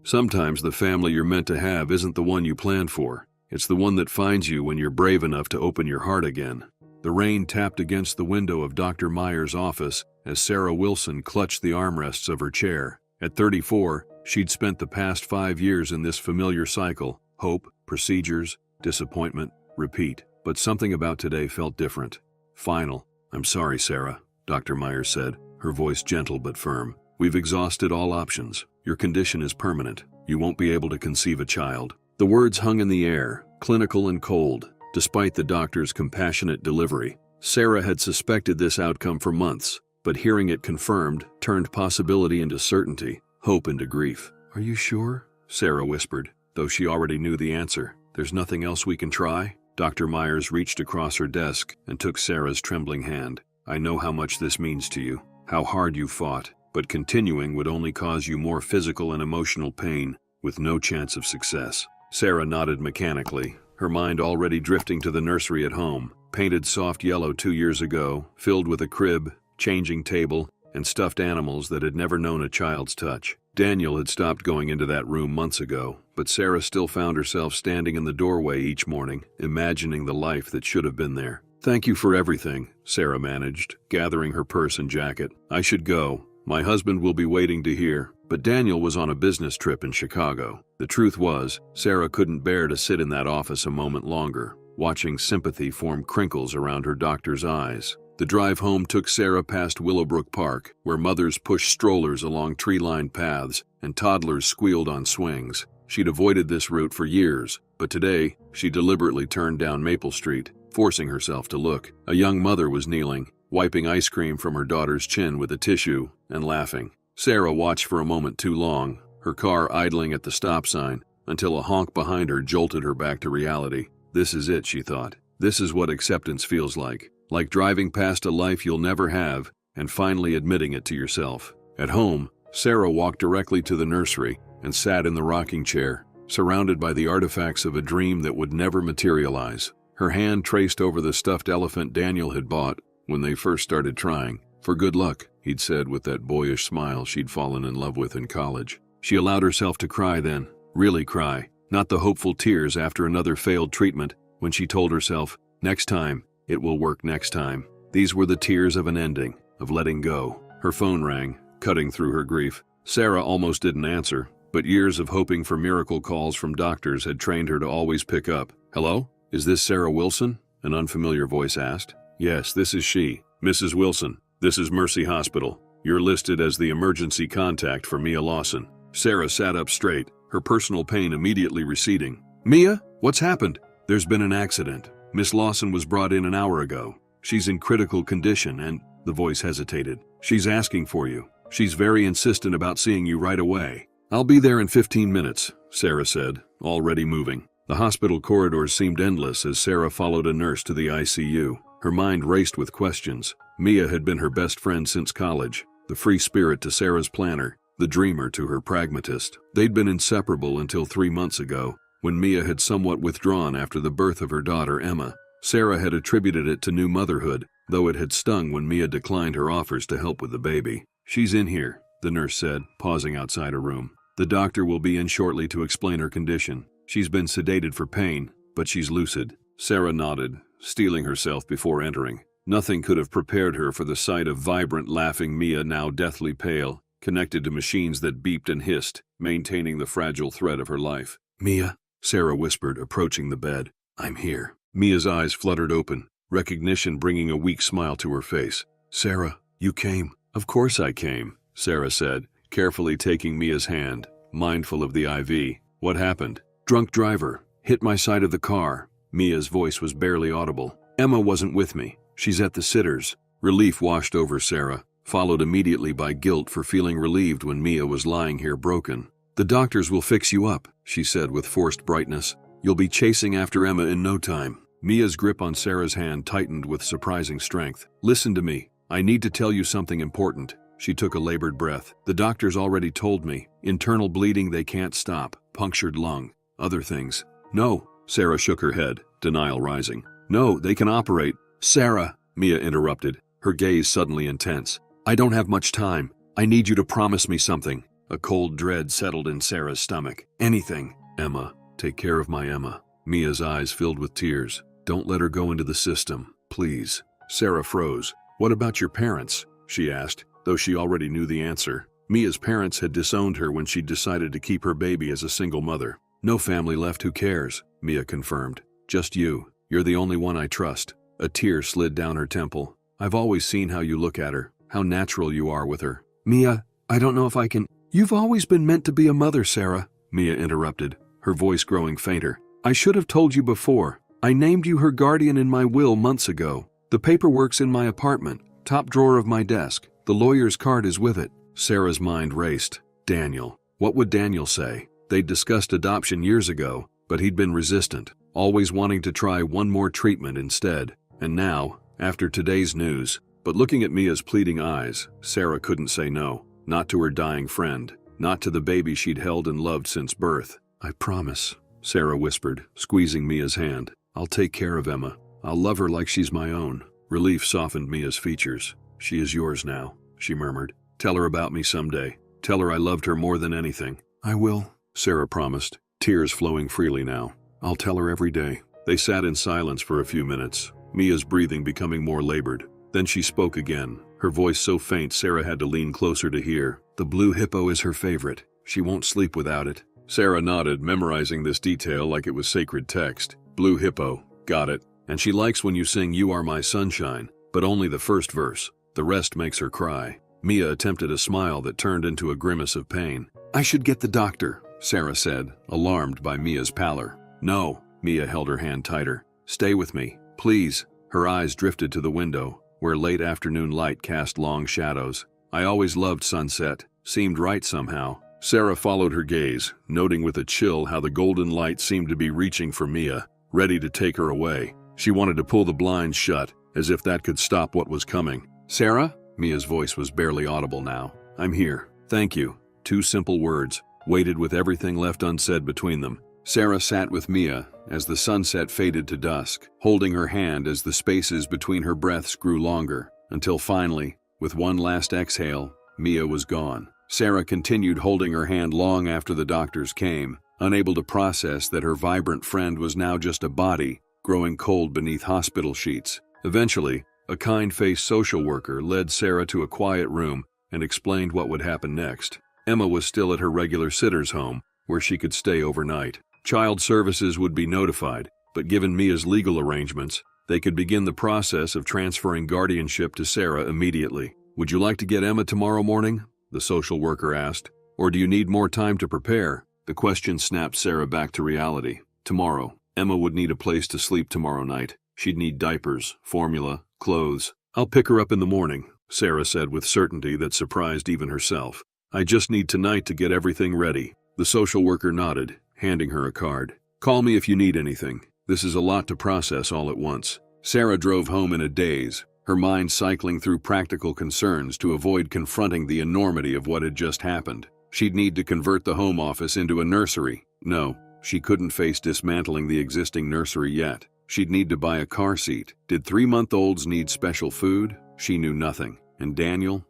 Sometimes the family you're meant to have isn't the one you planned for. It's the one that finds you when you're brave enough to open your heart again. The rain tapped against the window of Dr. Meyer's office as Sarah Wilson clutched the armrests of her chair. At 34, she'd spent the past 5 years in this familiar cycle: hope, procedures, disappointment, repeat. But something about today felt different. Final. "I'm sorry, Sarah," Dr. Meyer said, her voice gentle but firm. "We've exhausted all options. Your condition is permanent. You won't be able to conceive a child." The words hung in the air, clinical and cold, despite the doctor's compassionate delivery. Sarah had suspected this outcome for months, but hearing it confirmed turned possibility into certainty, hope into grief. "Are you sure?" Sarah whispered, though she already knew the answer. "There's nothing else we can try?" Dr. Myers reached across her desk and took Sarah's trembling hand. "I know how much this means to you, how hard you fought, but continuing would only cause you more physical and emotional pain, with no chance of success." Sarah nodded mechanically, her mind already drifting to the nursery at home, painted soft yellow 2 years ago, filled with a crib, changing table, and stuffed animals that had never known a child's touch. Daniel had stopped going into that room months ago, but Sarah still found herself standing in the doorway each morning, imagining the life that should have been there. "Thank you for everything," Sarah managed, gathering her purse and jacket. "I should go. My husband will be waiting to hear." But Daniel was on a business trip in Chicago. The truth was, Sarah couldn't bear to sit in that office a moment longer, watching sympathy form crinkles around her doctor's eyes. The drive home took Sarah past Willowbrook Park, where mothers pushed strollers along tree-lined paths and toddlers squealed on swings. She'd avoided this route for years, but today she deliberately turned down Maple Street, forcing herself to look. A young mother was kneeling, wiping ice cream from her daughter's chin with a tissue and laughing. Sarah watched for a moment too long, her car idling at the stop sign, until a honk behind her jolted her back to reality. This is it, she thought. This is what acceptance feels like driving past a life you'll never have and finally admitting it to yourself. At home, Sarah walked directly to the nursery and sat in the rocking chair, surrounded by the artifacts of a dream that would never materialize. Her hand traced over the stuffed elephant Daniel had bought when they first started trying. "For good luck," he'd said with that boyish smile she'd fallen in love with in college. She allowed herself to cry then, really cry, not the hopeful tears after another failed treatment when she told herself, "Next time, it will work next time." These were the tears of an ending, of letting go. Her phone rang, cutting through her grief. Sarah almost didn't answer, but years of hoping for miracle calls from doctors had trained her to always pick up. "Hello? Is this Sarah Wilson?" an unfamiliar voice asked. "Yes, this is she. Mrs. Wilson. This is Mercy Hospital. You're listed as the emergency contact for Mia Lawson." Sarah sat up straight, her personal pain immediately receding. "Mia? What's happened?" "There's been an accident. Miss Lawson was brought in an hour ago. She's in critical condition and—" the voice hesitated. "She's asking for you. She's very insistent about seeing you right away." "I'll be there in 15 minutes, Sarah said, already moving. The hospital corridors seemed endless as Sarah followed a nurse to the ICU. Her mind raced with questions. Mia had been her best friend since college, the free spirit to Sarah's planner, the dreamer to her pragmatist. They'd been inseparable until 3 months ago, when Mia had somewhat withdrawn after the birth of her daughter Emma. Sarah had attributed it to new motherhood, though it had stung when Mia declined her offers to help with the baby. "She's in here," the nurse said, pausing outside her room. "The doctor will be in shortly to explain her condition. She's been sedated for pain, but she's lucid." Sarah nodded, steeling herself before entering. Nothing could have prepared her for the sight of vibrant, laughing Mia, now deathly pale, connected to machines that beeped and hissed, maintaining the fragile thread of her life. "Mia," Sarah whispered, approaching the bed. "I'm here." Mia's eyes fluttered open, recognition bringing a weak smile to her face. "Sarah, you came." "Of course I came," Sarah said, carefully taking Mia's hand, mindful of the IV. "What happened?" "Drunk driver. Hit my side of the car." Mia's voice was barely audible. "Emma wasn't with me. She's at the sitters." Relief washed over Sarah, followed immediately by guilt for feeling relieved when Mia was lying here broken. "The doctors will fix you up," she said with forced brightness. "You'll be chasing after Emma in no time." Mia's grip on Sarah's hand tightened with surprising strength. "Listen to me. I need to tell you something important." She took a labored breath. "The doctors already told me. Internal bleeding they can't stop. Punctured lung. Other things." "No." Sarah shook her head, denial rising. "No, they can operate." "Sarah," Mia interrupted, her gaze suddenly intense. "I don't have much time. I need you to promise me something." A cold dread settled in Sarah's stomach. Anything. Emma. Take care of my Emma. Mia's eyes filled with tears. Don't let her go into the system, please. Sarah froze. What about your parents? She asked, though she already knew the answer. Mia's parents had disowned her when she decided to keep her baby as a single mother. No family left, who cares? Mia confirmed. Just you. You're the only one I trust. A tear slid down her temple. I've always seen how you look at her, how natural you are with her. Mia, I don't know if I can. You've always been meant to be a mother, Sarah, Mia interrupted, her voice growing fainter. I should have told you before. I named you her guardian in my will months ago. The paperwork's in my apartment, top drawer of my desk. The lawyer's card is with it. Sarah's mind raced. Daniel. What would Daniel say? They'd discussed adoption years ago, but he'd been resistant, always wanting to try one more treatment instead. And now, after today's news, but looking at Mia's pleading eyes, Sarah couldn't say no. Not to her dying friend, not to the baby she'd held and loved since birth. I promise, Sarah whispered, squeezing Mia's hand. I'll take care of Emma. I'll love her like she's my own. Relief softened Mia's features. She is yours now, she murmured. Tell her about me someday. Tell her I loved her more than anything. I will, Sarah promised, tears flowing freely now. I'll tell her every day. They sat in silence for a few minutes, Mia's breathing becoming more labored. Then she spoke again, her voice so faint Sarah had to lean closer to hear. The blue hippo is her favorite. She won't sleep without it. Sarah nodded, memorizing this detail like it was sacred text. Blue hippo. Got it. And she likes when you sing You Are My Sunshine, but only the first verse. The rest makes her cry. Mia attempted a smile that turned into a grimace of pain. I should get the doctor, Sarah said, alarmed by Mia's pallor. No, Mia held her hand tighter. Stay with me, please. Her eyes drifted to the window, where late afternoon light cast long shadows. I always loved sunset. Seemed right somehow. Sarah followed her gaze, noting with a chill how the golden light seemed to be reaching for Mia, ready to take her away. She wanted to pull the blinds shut, as if that could stop what was coming. Sarah? Mia's voice was barely audible now. I'm here. Thank you. Two simple words, weighted with everything left unsaid between them. Sarah sat with Mia as the sunset faded to dusk, holding her hand as the spaces between her breaths grew longer, until finally, with one last exhale, Mia was gone. Sarah continued holding her hand long after the doctors came, unable to process that her vibrant friend was now just a body, growing cold beneath hospital sheets. Eventually, a kind-faced social worker led Sarah to a quiet room and explained what would happen next. Emma was still at her regular sitter's home, where she could stay overnight. Child services would be notified, but given Mia's legal arrangements, they could begin the process of transferring guardianship to Sarah immediately. Would you like to get Emma tomorrow morning? The social worker asked. Or do you need more time to prepare? The question snapped Sarah back to reality. Tomorrow. Emma would need a place to sleep tomorrow night. She'd need diapers, formula, clothes. I'll pick her up in the morning, Sarah said with certainty that surprised even herself. I just need tonight to get everything ready. The social worker nodded, handing her a card. Call me if you need anything. This is a lot to process all at once. Sarah drove home in a daze, her mind cycling through practical concerns to avoid confronting the enormity of what had just happened. She'd need to convert the home office into a nursery. No, she couldn't face dismantling the existing nursery yet. She'd need to buy a car seat. Did 3-month-olds need special food? She knew nothing. And Daniel?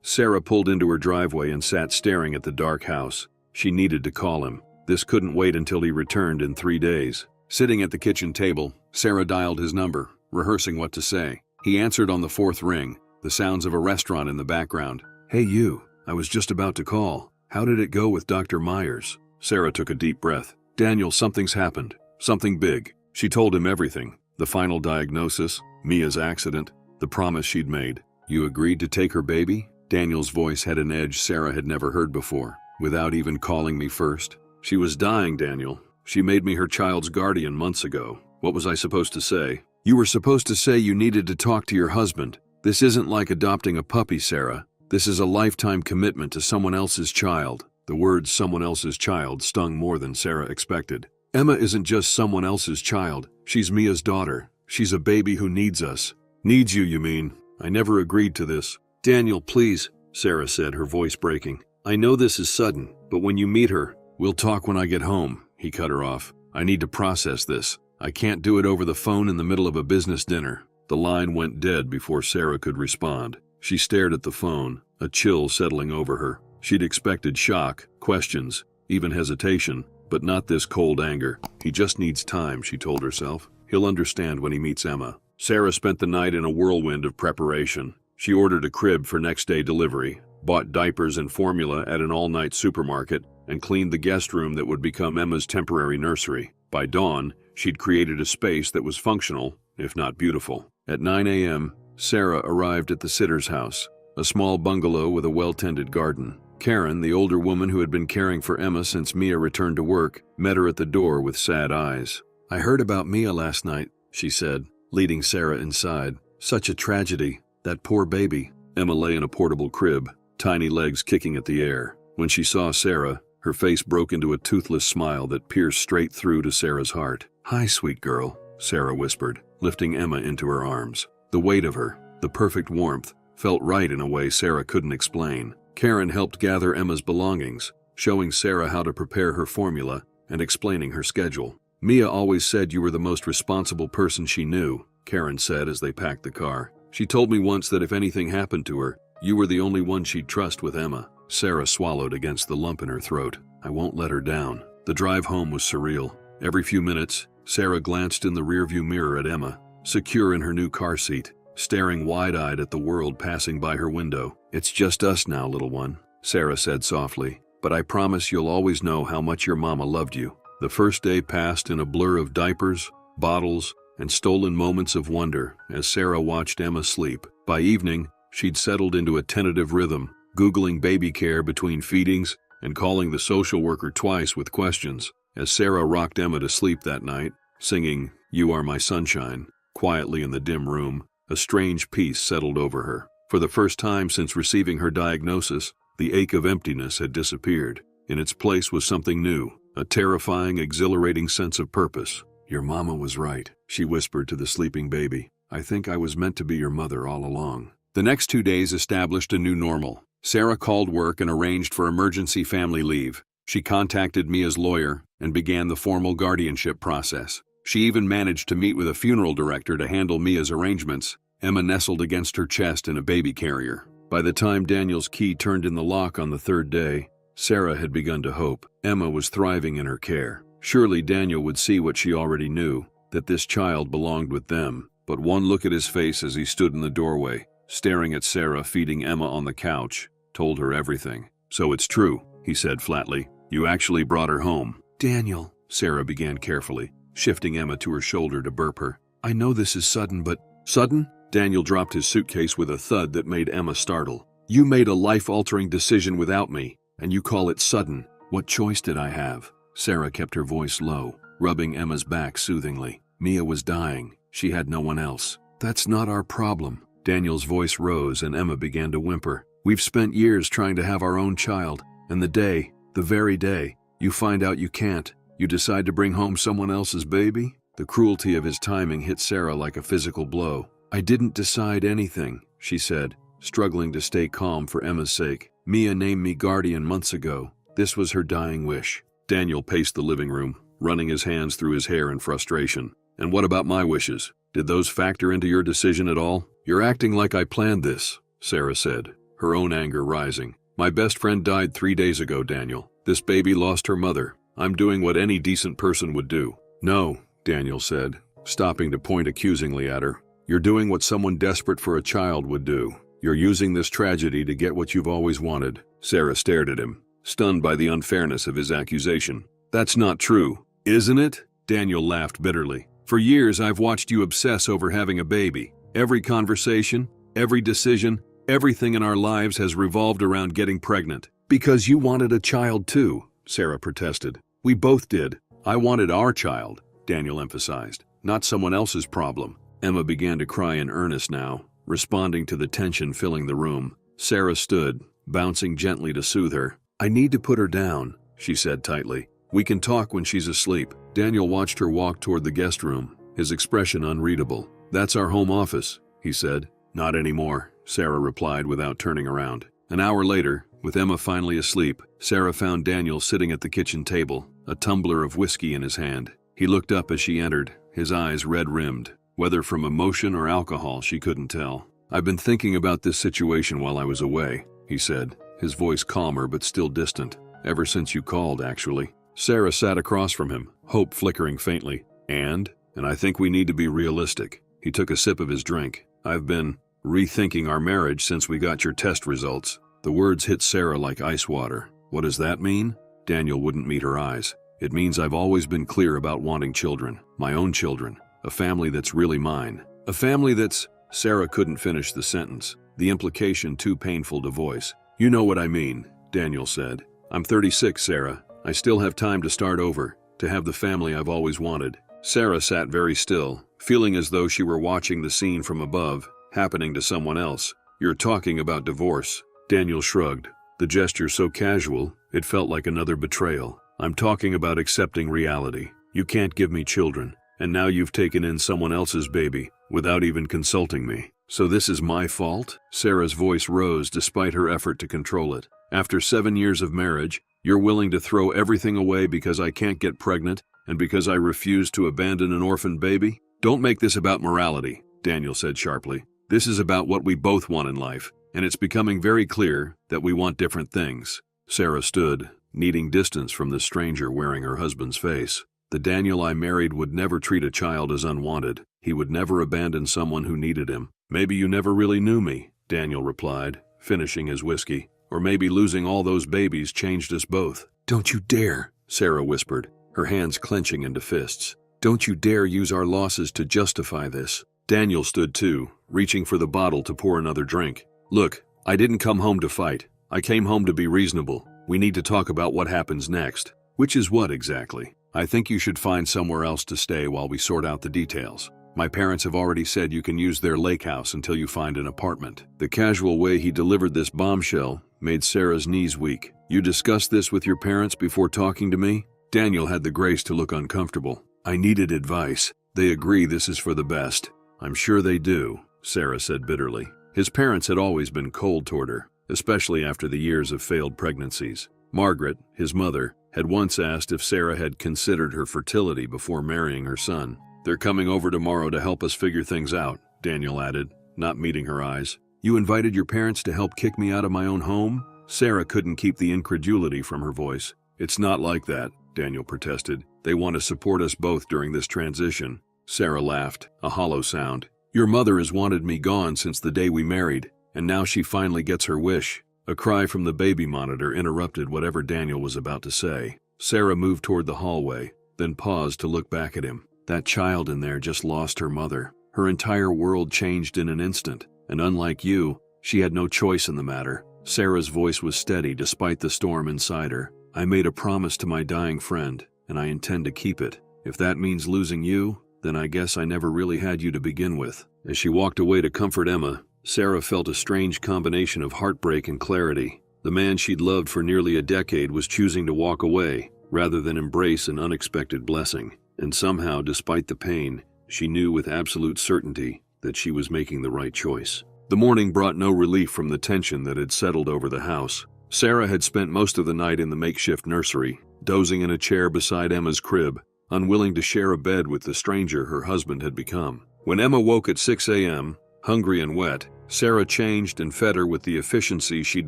Sarah pulled into her driveway and sat staring at the dark house. She needed to call him. This couldn't wait until he returned in 3 days. Sitting at the kitchen table, Sarah dialed his number, rehearsing what to say. He answered on the 4th ring, the sounds of a restaurant in the background. Hey you, I was just about to call. How did it go with Dr. Myers? Sarah took a deep breath. Daniel, something's happened. Something big. She told him everything. The final diagnosis, Mia's accident, the promise she'd made. You agreed to take her baby? Daniel's voice had an edge Sarah had never heard before. Without even calling me first? She was dying, Daniel. She made me her child's guardian months ago. What was I supposed to say? You were supposed to say you needed to talk to your husband. This isn't like adopting a puppy, Sarah. This is a lifetime commitment to someone else's child. The words someone else's child stung more than Sarah expected. Emma isn't just someone else's child. She's Mia's daughter. She's a baby who needs us. Needs you mean? I never agreed to this. Daniel, please, Sarah said, her voice breaking. I know this is sudden, but when you meet her, we'll talk when I get home. He cut her off. I need to process this. I can't do it over the phone in the middle of a business dinner. The line went dead before Sarah could respond. She stared at the phone, a chill settling over her. She'd expected shock, questions, even hesitation, but not this cold anger. He just needs time, she told herself. He'll understand when he meets Emma. Sarah spent the night in a whirlwind of preparation. She ordered a crib for next-day delivery, bought diapers and formula at an all-night supermarket, and cleaned the guest room that would become Emma's temporary nursery. By dawn, she'd created a space that was functional, if not beautiful. At 9 a.m., Sarah arrived at the sitter's house, a small bungalow with a well-tended garden. Karen, the older woman who had been caring for Emma since Mia returned to work, met her at the door with sad eyes. "I heard about Mia last night," she said, leading Sarah inside. "Such a tragedy. That poor baby." Emma lay in a portable crib, tiny legs kicking at the air. When she saw Sarah, her face broke into a toothless smile that pierced straight through to Sarah's heart. "Hi, sweet girl," Sarah whispered, lifting Emma into her arms. The weight of her, the perfect warmth, felt right in a way Sarah couldn't explain. Karen helped gather Emma's belongings, showing Sarah how to prepare her formula and explaining her schedule. "Mia always said you were the most responsible person she knew," Karen said as they packed the car. "She told me once that if anything happened to her, you were the only one she'd trust with Emma." Sarah swallowed against the lump in her throat. "I won't let her down." The drive home was surreal. Every few minutes, Sarah glanced in the rearview mirror at Emma, secure in her new car seat, staring wide-eyed at the world passing by her window. "It's just us now, little one," Sarah said softly, "but I promise you'll always know how much your mama loved you." The first day passed in a blur of diapers, bottles, and stolen moments of wonder as Sarah watched Emma sleep. By evening, she'd settled into a tentative rhythm, Googling baby care between feedings and calling the social worker twice with questions. As Sarah rocked Emma to sleep that night, singing "You Are My Sunshine" quietly in the dim room, a strange peace settled over her. For the first time since receiving her diagnosis, the ache of emptiness had disappeared. In its place was something new, a terrifying, exhilarating sense of purpose. "Your mama was right," she whispered to the sleeping baby. "I think I was meant to be your mother all along." The next 2 days established a new normal. Sarah called work and arranged for emergency family leave. She contacted Mia's lawyer and began the formal guardianship process. She even managed to meet with a funeral director to handle Mia's arrangements. Emma nestled against her chest in a baby carrier. By the time Daniel's key turned in the lock on the third day, Sarah had begun to hope. Emma was thriving in her care. Surely Daniel would see what she already knew, that this child belonged with them. But one look at his face as he stood in the doorway, staring at Sarah feeding Emma on the couch, told her everything. "So it's true," he said flatly. "You actually brought her home." "Daniel," Sarah began carefully, shifting Emma to her shoulder to burp her. "I know this is sudden, but—" "Sudden?" Daniel dropped his suitcase with a thud that made Emma startle. "You made a life-altering decision without me, and you call it sudden. What choice did I have?" Sarah kept her voice low, rubbing Emma's back soothingly. "Mia was dying. She had no one else." "That's not our problem." Daniel's voice rose and Emma began to whimper. "We've spent years trying to have our own child, and the very day, you find out you can't. You decide to bring home someone else's baby?" The cruelty of his timing hit Sarah like a physical blow. "I didn't decide anything," she said, struggling to stay calm for Emma's sake. "Mia named me guardian months ago. This was her dying wish." Daniel paced the living room, running his hands through his hair in frustration. "And what about my wishes? Did those factor into your decision at all?" "You're acting like I planned this," Sarah said, her own anger rising. "My best friend died 3 days ago, Daniel. This baby lost her mother. I'm doing what any decent person would do." "No," Daniel said, stopping to point accusingly at her. "You're doing what someone desperate for a child would do. You're using this tragedy to get what you've always wanted." Sarah stared at him, stunned by the unfairness of his accusation. "That's not true, isn't it?" Daniel laughed bitterly. "For years I've watched you obsess over having a baby. Every conversation, every decision, everything in our lives has revolved around getting pregnant. Because you wanted a child too," Sarah protested. "We both did. I wanted our child," Daniel emphasized, "not someone else's problem." Emma began to cry in earnest now, responding to the tension filling the room. Sarah stood, bouncing gently to soothe her. "I need to put her down," she said tightly. "We can talk when she's asleep." Daniel watched her walk toward the guest room, his expression unreadable. "That's our home office," he said. "Not anymore," Sarah replied without turning around. An hour later, with Emma finally asleep, Sarah found Daniel sitting at the kitchen table, a tumbler of whiskey in his hand. He looked up as she entered, his eyes red-rimmed. Whether from emotion or alcohol, she couldn't tell. "I've been thinking about this situation while I was away," he said, his voice calmer but still distant. Ever since you called, actually. Sarah sat across from him, hope flickering faintly. And I think we need to be realistic. He took a sip of his drink. I've been rethinking our marriage since we got your test results. The words hit Sarah like ice water. What does that mean? Daniel wouldn't meet her eyes. It means I've always been clear about wanting children. My own children. A family that's really mine. A family that's... Sarah couldn't finish the sentence, the implication too painful to voice. You know what I mean, Daniel said. I'm 36, Sarah. I still have time to start over, to have the family I've always wanted. Sarah sat very still, feeling as though she were watching the scene from above, happening to someone else. You're talking about divorce. Daniel shrugged, the gesture so casual, it felt like another betrayal. I'm talking about accepting reality. You can't give me children, and now you've taken in someone else's baby, without even consulting me. So this is my fault? Sarah's voice rose despite her effort to control it. After 7 years of marriage, you're willing to throw everything away because I can't get pregnant and because I refuse to abandon an orphan baby? Don't make this about morality, Daniel said sharply. This is about what we both want in life, and it's becoming very clear that we want different things. Sarah stood, needing distance from the stranger wearing her husband's face. The Daniel I married would never treat a child as unwanted. He would never abandon someone who needed him. Maybe you never really knew me, Daniel replied, finishing his whiskey. Or maybe losing all those babies changed us both. Don't you dare, Sarah whispered, her hands clenching into fists. Don't you dare use our losses to justify this. Daniel stood too, reaching for the bottle to pour another drink. Look, I didn't come home to fight. I came home to be reasonable. We need to talk about what happens next. Which is what exactly? I think you should find somewhere else to stay while we sort out the details. My parents have already said you can use their lake house until you find an apartment. The casual way he delivered this bombshell made Sarah's knees weak. You discussed this with your parents before talking to me? Daniel had the grace to look uncomfortable. I needed advice. They agree this is for the best. I'm sure they do, Sarah said bitterly. His parents had always been cold toward her, especially after the years of failed pregnancies. Margaret, his mother, had once asked if Sarah had considered her fertility before marrying her son. They're coming over tomorrow to help us figure things out, Daniel added, not meeting her eyes. You invited your parents to help kick me out of my own home? Sarah couldn't keep the incredulity from her voice. It's not like that, Daniel protested. They want to support us both during this transition. Sarah laughed, a hollow sound. Your mother has wanted me gone since the day we married, and now she finally gets her wish. A cry from the baby monitor interrupted whatever Daniel was about to say. Sarah moved toward the hallway, then paused to look back at him. That child in there just lost her mother. Her entire world changed in an instant, and unlike you, she had no choice in the matter. Sarah's voice was steady despite the storm inside her. I made a promise to my dying friend, and I intend to keep it. If that means losing you, then I guess I never really had you to begin with. As she walked away to comfort Emma, Sarah felt a strange combination of heartbreak and clarity. The man she'd loved for nearly a decade was choosing to walk away, rather than embrace an unexpected blessing. And somehow, despite the pain, she knew with absolute certainty that she was making the right choice. The morning brought no relief from the tension that had settled over the house. Sarah had spent most of the night in the makeshift nursery, dozing in a chair beside Emma's crib, unwilling to share a bed with the stranger her husband had become. When Emma woke at 6 a.m., hungry and wet, Sarah changed and fed her with the efficiency she'd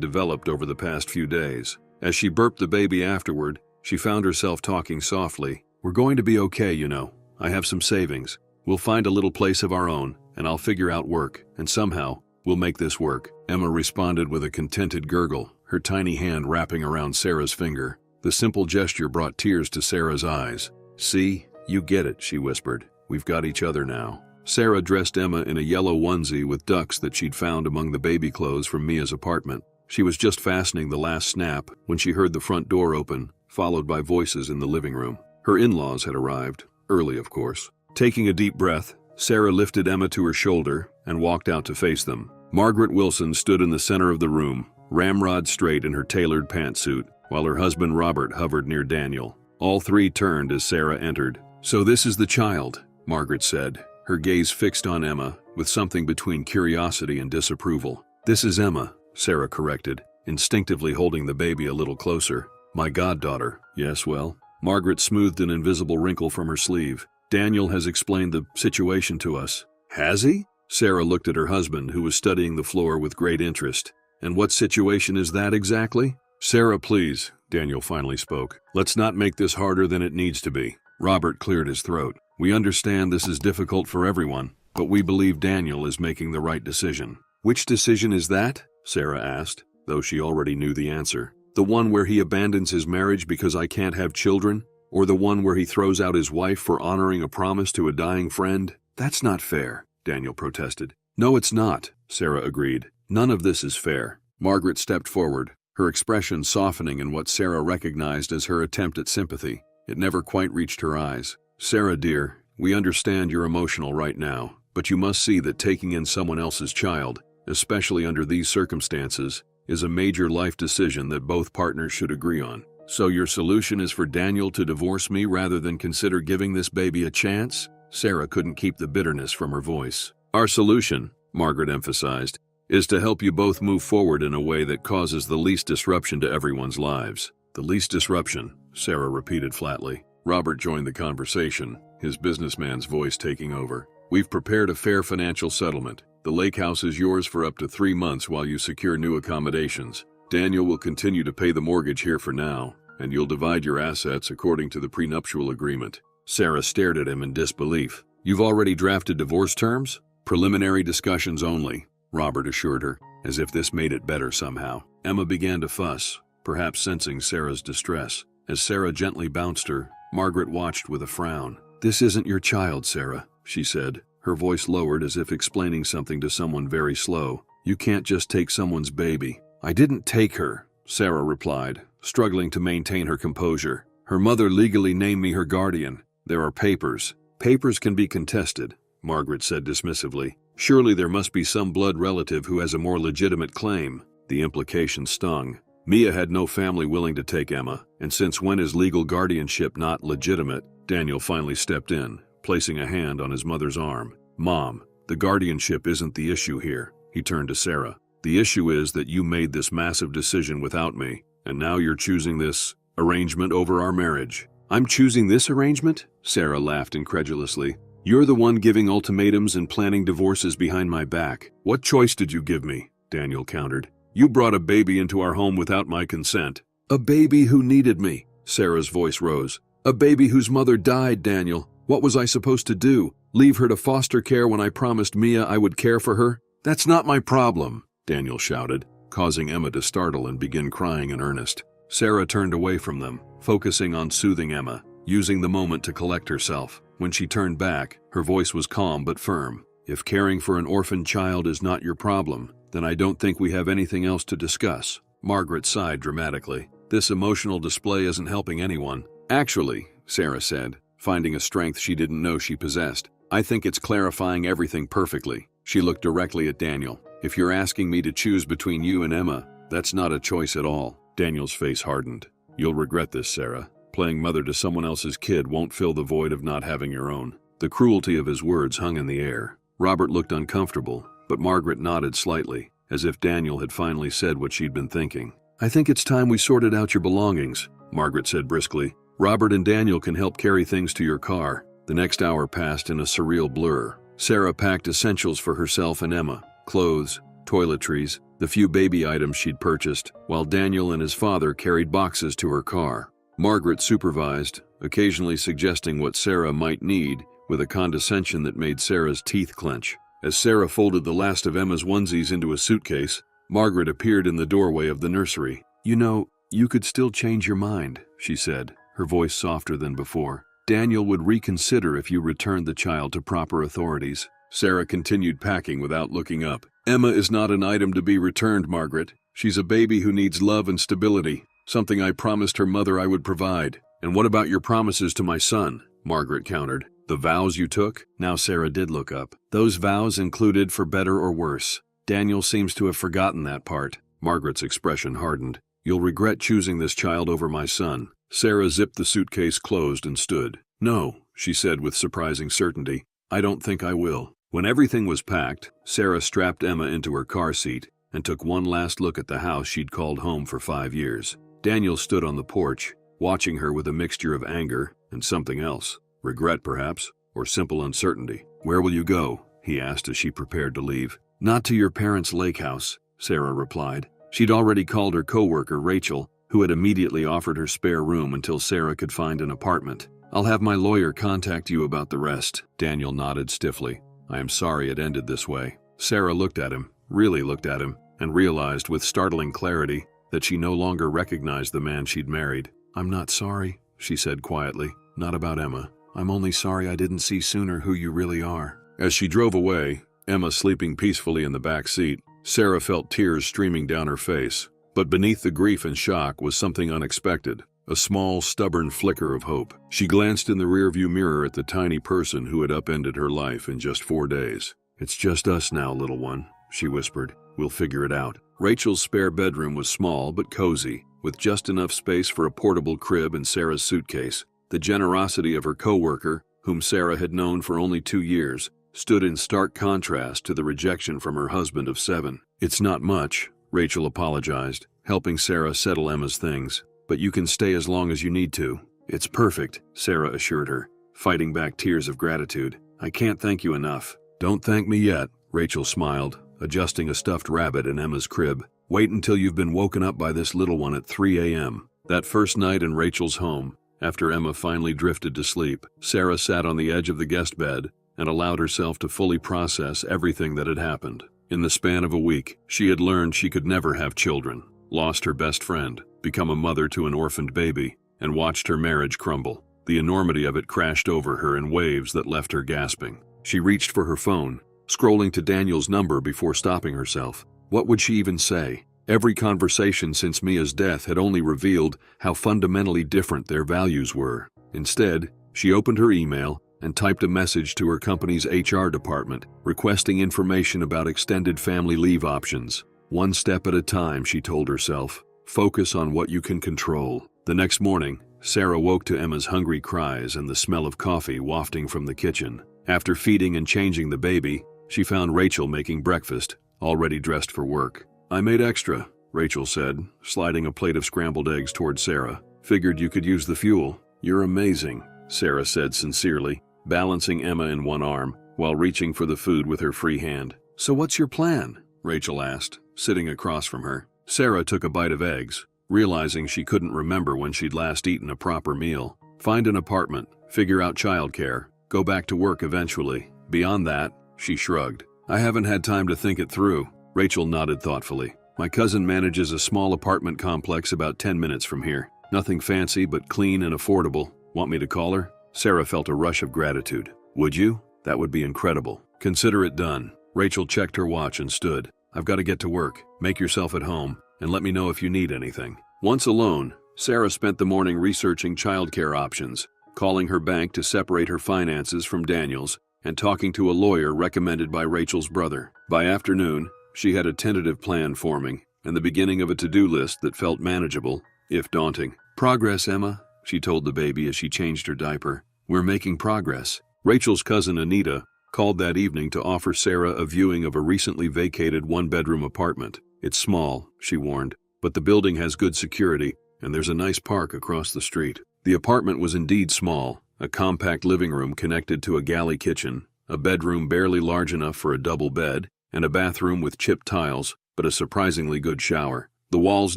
developed over the past few days. As she burped the baby afterward, she found herself talking softly. We're going to be okay, you know. I have some savings. We'll find a little place of our own, and I'll figure out work, and somehow, we'll make this work. Emma responded with a contented gurgle, her tiny hand wrapping around Sarah's finger. The simple gesture brought tears to Sarah's eyes. See, you get it, she whispered. We've got each other now. Sarah dressed Emma in a yellow onesie with ducks that she'd found among the baby clothes from Mia's apartment. She was just fastening the last snap when she heard the front door open, followed by voices in the living room. Her in-laws had arrived, early of course. Taking a deep breath, Sarah lifted Emma to her shoulder and walked out to face them. Margaret Wilson stood in the center of the room, ramrod straight in her tailored pantsuit, while her husband Robert hovered near Daniel. All three turned as Sarah entered. So this is the child, Margaret said, her gaze fixed on Emma with something between curiosity and disapproval. This is Emma, Sarah corrected, instinctively holding the baby a little closer. My goddaughter. Yes, well. Margaret smoothed an invisible wrinkle from her sleeve. Daniel has explained the situation to us. Has he? Sarah looked at her husband, who was studying the floor with great interest. And what situation is that exactly? Sarah, please, Daniel finally spoke. Let's not make this harder than it needs to be. Robert cleared his throat. We understand this is difficult for everyone, but we believe Daniel is making the right decision. Which decision is that? Sarah asked, though she already knew the answer. The one where he abandons his marriage because I can't have children? Or the one where he throws out his wife for honoring a promise to a dying friend? That's not fair, Daniel protested. No, it's not, Sarah agreed. None of this is fair. Margaret stepped forward, her expression softening in what Sarah recognized as her attempt at sympathy. It never quite reached her eyes. Sarah, dear, we understand you're emotional right now, but you must see that taking in someone else's child, especially under these circumstances, is a major life decision that both partners should agree on. So your solution is for Daniel to divorce me rather than consider giving this baby a chance? Sarah couldn't keep the bitterness from her voice. Our solution, Margaret emphasized, is to help you both move forward in a way that causes the least disruption to everyone's lives. The least disruption, Sarah repeated flatly. Robert joined the conversation, his businessman's voice taking over. We've prepared a fair financial settlement. The lake house is yours for up to 3 months while you secure new accommodations. Daniel will continue to pay the mortgage here for now, and you'll divide your assets according to the prenuptial agreement. Sarah stared at him in disbelief. You've already drafted divorce terms? Preliminary discussions only, Robert assured her, as if this made it better somehow. Emma began to fuss, perhaps sensing Sarah's distress. As Sarah gently bounced her, Margaret watched with a frown. This isn't your child, Sarah, she said, her voice lowered as if explaining something to someone very slow. You can't just take someone's baby. I didn't take her, Sarah replied, struggling to maintain her composure. Her mother legally named me her guardian. There are papers. Papers can be contested, Margaret said dismissively. Surely there must be some blood relative who has a more legitimate claim. The implication stung. Mia had no family willing to take Emma, and since when is legal guardianship not legitimate? Daniel finally stepped in, placing a hand on his mother's arm. Mom, the guardianship isn't the issue here. He turned to Sarah. The issue is that you made this massive decision without me, and now you're choosing this arrangement over our marriage. I'm choosing this arrangement? Sarah laughed incredulously. You're the one giving ultimatums and planning divorces behind my back. What choice did you give me? Daniel countered. You brought a baby into our home without my consent. A baby who needed me. Sarah's voice rose. A baby whose mother died, Daniel. What was I supposed to do? Leave her to foster care when I promised Mia I would care for her? That's not my problem, Daniel shouted, causing Emma to startle and begin crying in earnest. Sarah turned away from them, focusing on soothing Emma, using the moment to collect herself. When she turned back, her voice was calm but firm. If caring for an orphaned child is not your problem, then I don't think we have anything else to discuss. Margaret sighed dramatically. This emotional display isn't helping anyone. Actually, Sarah said, finding a strength she didn't know she possessed, I think it's clarifying everything perfectly. She looked directly at Daniel. If you're asking me to choose between you and Emma, that's not a choice at all. Daniel's face hardened. You'll regret this, Sarah. Playing mother to someone else's kid won't fill the void of not having your own. The cruelty of his words hung in the air. Robert looked uncomfortable, but Margaret nodded slightly, as if Daniel had finally said what she'd been thinking. I think it's time we sorted out your belongings, Margaret said briskly. Robert and Daniel can help carry things to your car. The next hour passed in a surreal blur. Sarah packed essentials for herself and Emma, clothes, toiletries, the few baby items she'd purchased, while Daniel and his father carried boxes to her car. Margaret supervised, occasionally suggesting what Sarah might need, with a condescension that made Sarah's teeth clench. As Sarah folded the last of Emma's onesies into a suitcase, Margaret appeared in the doorway of the nursery. You know, you could still change your mind, she said, her voice softer than before. Daniel would reconsider if you returned the child to proper authorities. Sarah continued packing without looking up. Emma is not an item to be returned, Margaret. She's a baby who needs love and stability, something I promised her mother I would provide. And what about your promises to my son? Margaret countered. The vows you took? Now Sarah did look up. Those vows included for better or worse. Daniel seems to have forgotten that part. Margaret's expression hardened. You'll regret choosing this child over my son. Sarah zipped the suitcase closed and stood. No, she said with surprising certainty. I don't think I will. When everything was packed, Sarah strapped Emma into her car seat and took one last look at the house she'd called home for 5 years. Daniel stood on the porch, watching her with a mixture of anger and something else. Regret, perhaps, or simple uncertainty. Where will you go? He asked as she prepared to leave. Not to your parents' lake house, Sarah replied. She'd already called her coworker, Rachel, who had immediately offered her spare room until Sarah could find an apartment. I'll have my lawyer contact you about the rest. Daniel nodded stiffly. I am sorry it ended this way. Sarah looked at him, really looked at him, and realized with startling clarity that she no longer recognized the man she'd married. I'm not sorry, she said quietly. Not about Emma. I'm only sorry I didn't see sooner who you really are. As she drove away, Emma sleeping peacefully in the back seat, Sarah felt tears streaming down her face. But beneath the grief and shock was something unexpected, a small, stubborn flicker of hope. She glanced in the rearview mirror at the tiny person who had upended her life in just 4 days. It's just us now, little one, she whispered. We'll figure it out. Rachel's spare bedroom was small but cozy, with just enough space for a portable crib and Sarah's suitcase. The generosity of her coworker, whom Sarah had known for only 2 years, stood in stark contrast to the rejection from her husband of 7. It's not much, Rachel apologized, helping Sarah settle Emma's things. But you can stay as long as you need to. It's perfect, Sarah assured her, fighting back tears of gratitude. I can't thank you enough. Don't thank me yet, Rachel smiled, adjusting a stuffed rabbit in Emma's crib. Wait until you've been woken up by this little one at 3 a.m. That first night in Rachel's home, after Emma finally drifted to sleep, Sarah sat on the edge of the guest bed and allowed herself to fully process everything that had happened. In the span of a week, she had learned she could never have children, lost her best friend, become a mother to an orphaned baby, and watched her marriage crumble. The enormity of it crashed over her in waves that left her gasping. She reached for her phone, scrolling to Daniel's number before stopping herself. What would she even say? Every conversation since Mia's death had only revealed how fundamentally different their values were. Instead, she opened her email and typed a message to her company's HR department, requesting information about extended family leave options. One step at a time, she told herself. Focus on what you can control. The next morning, Sarah woke to Emma's hungry cries and the smell of coffee wafting from the kitchen. After feeding and changing the baby, she found Rachel making breakfast, already dressed for work. I made extra, Rachel said, sliding a plate of scrambled eggs toward Sarah. Figured you could use the fuel. You're amazing, Sarah said sincerely, balancing Emma in one arm while reaching for the food with her free hand. So what's your plan? Rachel asked, sitting across from her. Sarah took a bite of eggs, realizing she couldn't remember when she'd last eaten a proper meal. Find an apartment, figure out childcare, go back to work eventually. Beyond that, she shrugged. I haven't had time to think it through. Rachel nodded thoughtfully. My cousin manages a small apartment complex about 10 minutes from here. Nothing fancy, but clean and affordable. Want me to call her? Sarah felt a rush of gratitude. Would you? That would be incredible. Consider it done. Rachel checked her watch and stood. I've got to get to work. Make yourself at home, and let me know if you need anything. Once alone, Sarah spent the morning researching childcare options, calling her bank to separate her finances from Daniel's, and talking to a lawyer recommended by Rachel's brother. By afternoon, she had a tentative plan forming, and the beginning of a to-do list that felt manageable, if daunting. Progress, Emma, she told the baby as she changed her diaper. We're making progress. Rachel's cousin Anita called that evening to offer Sarah a viewing of a recently vacated one-bedroom apartment. It's small, she warned, but the building has good security, and there's a nice park across the street. The apartment was indeed small, a compact living room connected to a galley kitchen, a bedroom barely large enough for a double bed, and a bathroom with chipped tiles, but a surprisingly good shower. The walls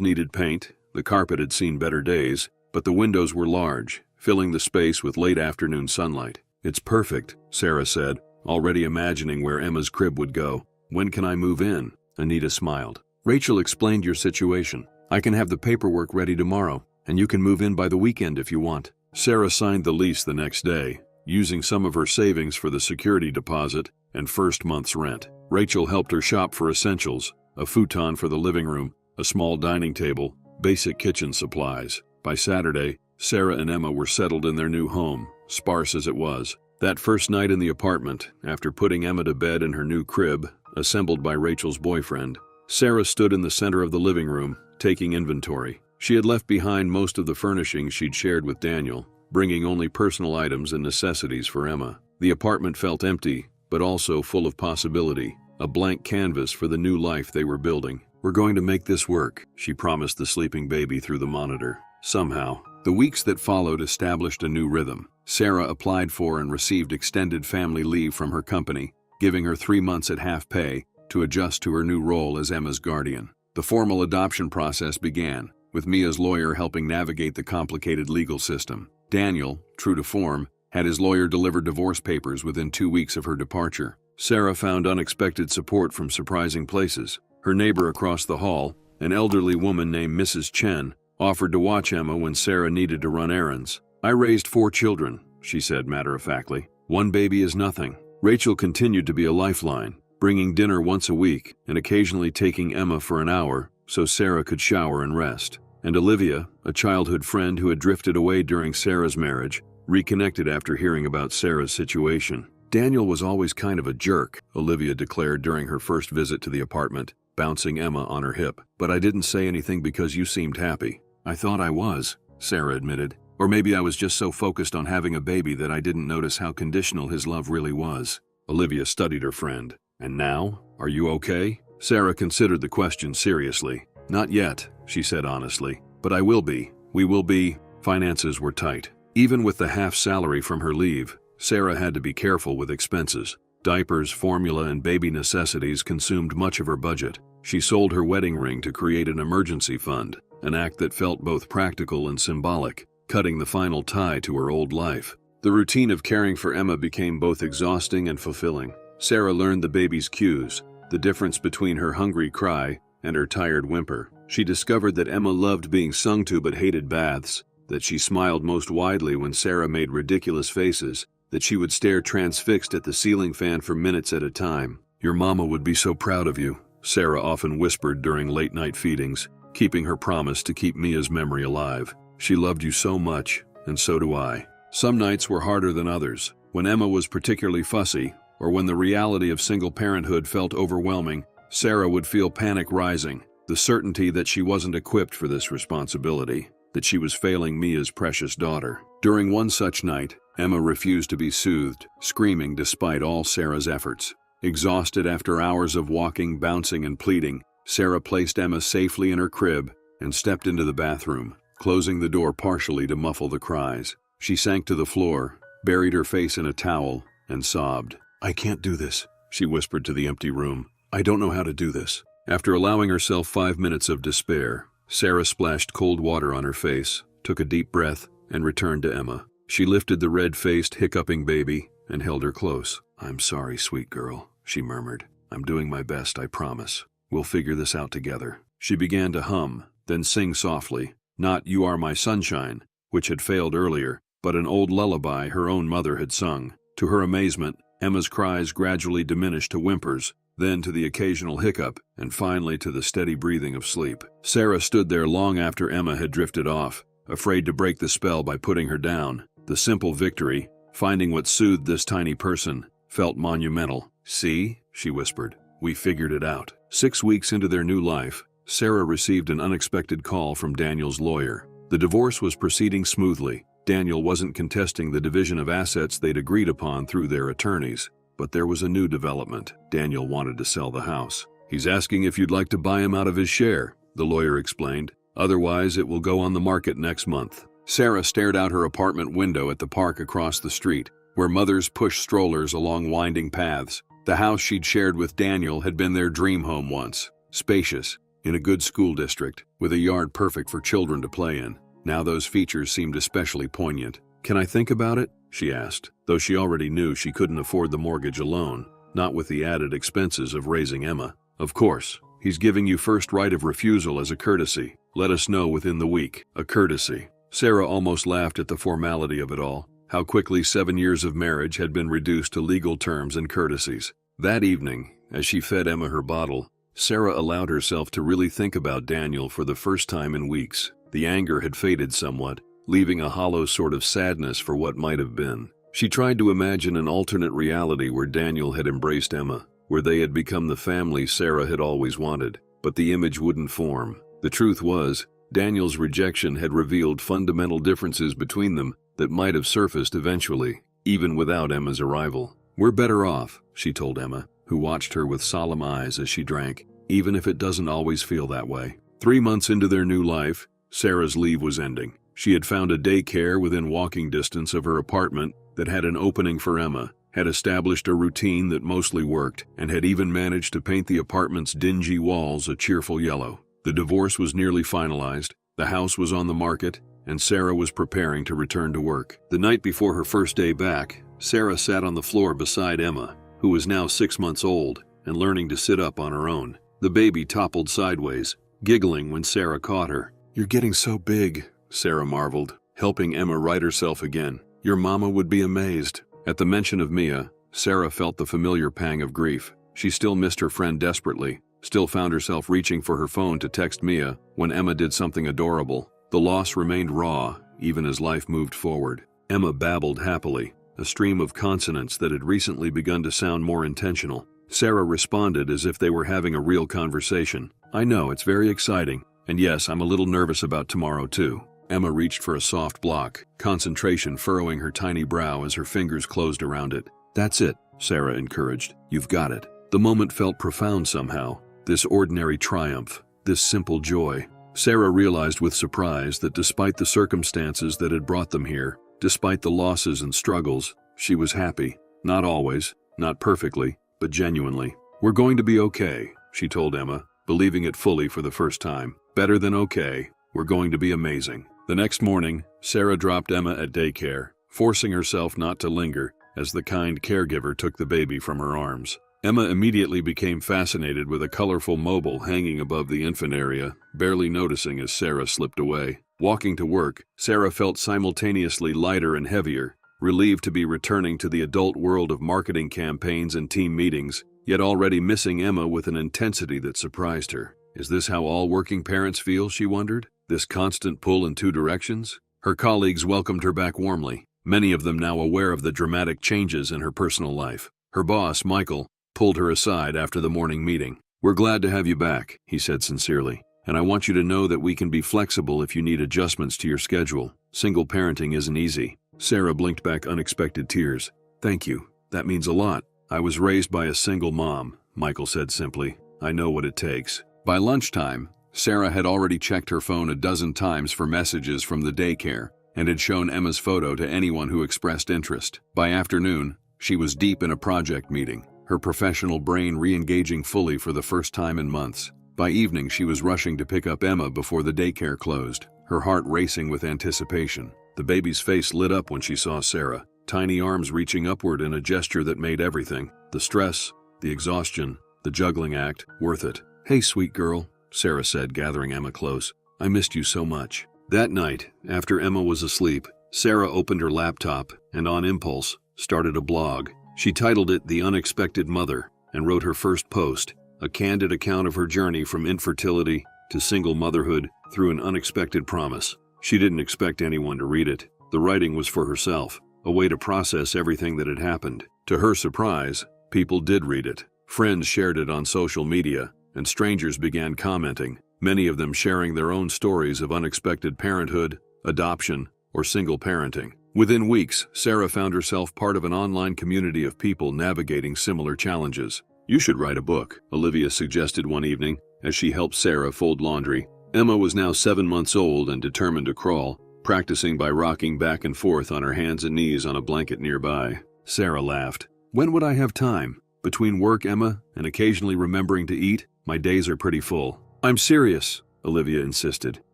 needed paint, the carpet had seen better days, but the windows were large, filling the space with late afternoon sunlight. It's perfect, Sarah said, already imagining where Emma's crib would go. When can I move in? Anita smiled. Rachel explained your situation. I can have the paperwork ready tomorrow, and you can move in by the weekend if you want. Sarah signed the lease the next day, using some of her savings for the security deposit and first month's rent. Rachel helped her shop for essentials, a futon for the living room, a small dining table, basic kitchen supplies. By Saturday, Sarah and Emma were settled in their new home, sparse as it was. That first night in the apartment, after putting Emma to bed in her new crib, assembled by Rachel's boyfriend, Sarah stood in the center of the living room, taking inventory. She had left behind most of the furnishings she'd shared with Daniel, bringing only personal items and necessities for Emma. The apartment felt empty, but also full of possibility, a blank canvas for the new life they were building. We're going to make this work, she promised the sleeping baby through the monitor. Somehow, the weeks that followed established a new rhythm. Sarah applied for and received extended family leave from her company, giving her 3 months at half pay, to adjust to her new role as Emma's guardian. The formal adoption process began, with Mia's lawyer helping navigate the complicated legal system. Daniel, true to form, had his lawyer deliver divorce papers within 2 weeks of her departure. Sarah found unexpected support from surprising places. Her neighbor across the hall, an elderly woman named Mrs. Chen, offered to watch Emma when Sarah needed to run errands. "I raised 4 children," she said matter-of-factly. "One baby is nothing." Rachel continued to be a lifeline, bringing dinner once a week and occasionally taking Emma for an hour so Sarah could shower and rest. And Olivia, a childhood friend who had drifted away during Sarah's marriage, reconnected after hearing about Sarah's situation. "Daniel was always kind of a jerk," Olivia declared during her first visit to the apartment, bouncing Emma on her hip. "But I didn't say anything because you seemed happy." "I thought I was," Sarah admitted. "Or maybe I was just so focused on having a baby that I didn't notice how conditional his love really was." Olivia studied her friend. "And now? Are you okay?" Sarah considered the question seriously. "Not yet," she said honestly. "But I will be. We will be." Finances were tight. Even with the half salary from her leave, Sarah had to be careful with expenses. Diapers, formula, and baby necessities consumed much of her budget. She sold her wedding ring to create an emergency fund, an act that felt both practical and symbolic, cutting the final tie to her old life. The routine of caring for Emma became both exhausting and fulfilling. Sarah learned the baby's cues, the difference between her hungry cry and her tired whimper. She discovered that Emma loved being sung to but hated baths, that she smiled most widely when Sarah made ridiculous faces, that she would stare transfixed at the ceiling fan for minutes at a time. "Your mama would be so proud of you," Sarah often whispered during late-night feedings, keeping her promise to keep Mia's memory alive. "She loved you so much, and so do I." Some nights were harder than others. When Emma was particularly fussy, or when the reality of single parenthood felt overwhelming, Sarah would feel panic rising, the certainty that she wasn't equipped for this responsibility, that she was failing Mia's precious daughter. During one such night, Emma refused to be soothed, screaming despite all Sarah's efforts. Exhausted after hours of walking, bouncing, and pleading, Sarah placed Emma safely in her crib and stepped into the bathroom, closing the door partially to muffle the cries. She sank to the floor, buried her face in a towel, and sobbed. "I can't do this," she whispered to the empty room. "I don't know how to do this." After allowing herself 5 minutes of despair, Sarah splashed cold water on her face, took a deep breath, and returned to Emma. She lifted the red-faced, hiccuping baby and held her close. "I'm sorry, sweet girl," she murmured. "I'm doing my best, I promise. We'll figure this out together." She began to hum, then sing softly, not "You Are My Sunshine," which had failed earlier, but an old lullaby her own mother had sung. To her amazement, Emma's cries gradually diminished to whimpers, then to the occasional hiccup, and finally to the steady breathing of sleep. Sarah stood there long after Emma had drifted off, afraid to break the spell by putting her down. The simple victory, finding what soothed this tiny person, felt monumental. "See?" she whispered. "We figured it out." 6 weeks into their new life, Sarah received an unexpected call from Daniel's lawyer. The divorce was proceeding smoothly. Daniel wasn't contesting the division of assets they'd agreed upon through their attorneys. But there was a new development. Daniel wanted to sell the house. "He's asking if you'd like to buy him out of his share," the lawyer explained. "Otherwise, it will go on the market next month." Sarah stared out her apartment window at the park across the street, where mothers pushed strollers along winding paths. The house she'd shared with Daniel had been their dream home once. Spacious, in a good school district, with a yard perfect for children to play in. Now those features seemed especially poignant. "Can I think about it?" she asked, though she already knew she couldn't afford the mortgage alone, not with the added expenses of raising Emma. "Of course. He's giving you first right of refusal as a courtesy. Let us know within the week." A courtesy. Sarah almost laughed at the formality of it all, how quickly 7 years of marriage had been reduced to legal terms and courtesies. That evening, as she fed Emma her bottle, Sarah allowed herself to really think about Daniel for the first time in weeks. The anger had faded somewhat, leaving a hollow sort of sadness for what might have been. She tried to imagine an alternate reality where Daniel had embraced Emma, where they had become the family Sarah had always wanted, but the image wouldn't form. The truth was, Daniel's rejection had revealed fundamental differences between them that might have surfaced eventually, even without Emma's arrival. "We're better off," she told Emma, who watched her with solemn eyes as she drank, "even if it doesn't always feel that way." 3 months into their new life, Sarah's leave was ending. She had found a daycare within walking distance of her apartment that had an opening for Emma, had established a routine that mostly worked, and had even managed to paint the apartment's dingy walls a cheerful yellow. The divorce was nearly finalized, the house was on the market, and Sarah was preparing to return to work. The night before her first day back, Sarah sat on the floor beside Emma, who was now 6 months old and learning to sit up on her own. The baby toppled sideways, giggling when Sarah caught her. "You're getting so big," Sarah marveled, helping Emma right herself again. "Your mama would be amazed." At the mention of Mia, Sarah felt the familiar pang of grief. She still missed her friend desperately, still found herself reaching for her phone to text Mia when Emma did something adorable. The loss remained raw, even as life moved forward. Emma babbled happily, a stream of consonants that had recently begun to sound more intentional. Sarah responded as if they were having a real conversation. "I know, it's very exciting. And yes, I'm a little nervous about tomorrow too." Emma reached for a soft block, concentration furrowing her tiny brow as her fingers closed around it. "That's it," Sarah encouraged. "You've got it." The moment felt profound somehow. This ordinary triumph, this simple joy. Sarah realized with surprise that despite the circumstances that had brought them here, despite the losses and struggles, she was happy. Not always, not perfectly, but genuinely. "We're going to be okay," she told Emma, believing it fully for the first time. "Better than okay. We're going to be amazing." The next morning, Sarah dropped Emma at daycare, forcing herself not to linger as the kind caregiver took the baby from her arms. Emma immediately became fascinated with a colorful mobile hanging above the infant area, barely noticing as Sarah slipped away. Walking to work, Sarah felt simultaneously lighter and heavier, relieved to be returning to the adult world of marketing campaigns and team meetings, yet already missing Emma with an intensity that surprised her. Is this how all working parents feel, she wondered? This constant pull in two directions? Her colleagues welcomed her back warmly, many of them now aware of the dramatic changes in her personal life. Her boss, Michael, pulled her aside after the morning meeting. "We're glad to have you back," he said sincerely, "and I want you to know that we can be flexible if you need adjustments to your schedule. Single parenting isn't easy." Sarah blinked back unexpected tears. "Thank you. That means a lot. I was raised by a single mom," Michael said simply. "I know what it takes." By lunchtime, Sarah had already checked her phone a dozen times for messages from the daycare and had shown Emma's photo to anyone who expressed interest. By afternoon, she was deep in a project meeting, her professional brain re-engaging fully for the first time in months. By evening, she was rushing to pick up Emma before the daycare closed, her heart racing with anticipation. The baby's face lit up when she saw Sarah, tiny arms reaching upward in a gesture that made everything, the stress, the exhaustion, the juggling act, worth it. "Hey, sweet girl," Sarah said, gathering Emma close. "I missed you so much." That night, after Emma was asleep, Sarah opened her laptop and, on impulse, started a blog. She titled it The Unexpected Mother and wrote her first post, a candid account of her journey from infertility to single motherhood through an unexpected promise. She didn't expect anyone to read it. The writing was for herself, a way to process everything that had happened. To her surprise, people did read it. Friends shared it on social media, and strangers began commenting, many of them sharing their own stories of unexpected parenthood, adoption, or single parenting. Within weeks, Sarah found herself part of an online community of people navigating similar challenges. "You should write a book," Olivia suggested one evening as she helped Sarah fold laundry. Emma was now 7 months old and determined to crawl, practicing by rocking back and forth on her hands and knees on a blanket nearby. Sarah laughed. "When would I have time? Between work, Emma, and occasionally remembering to eat, my days are pretty full." "I'm serious," Olivia insisted.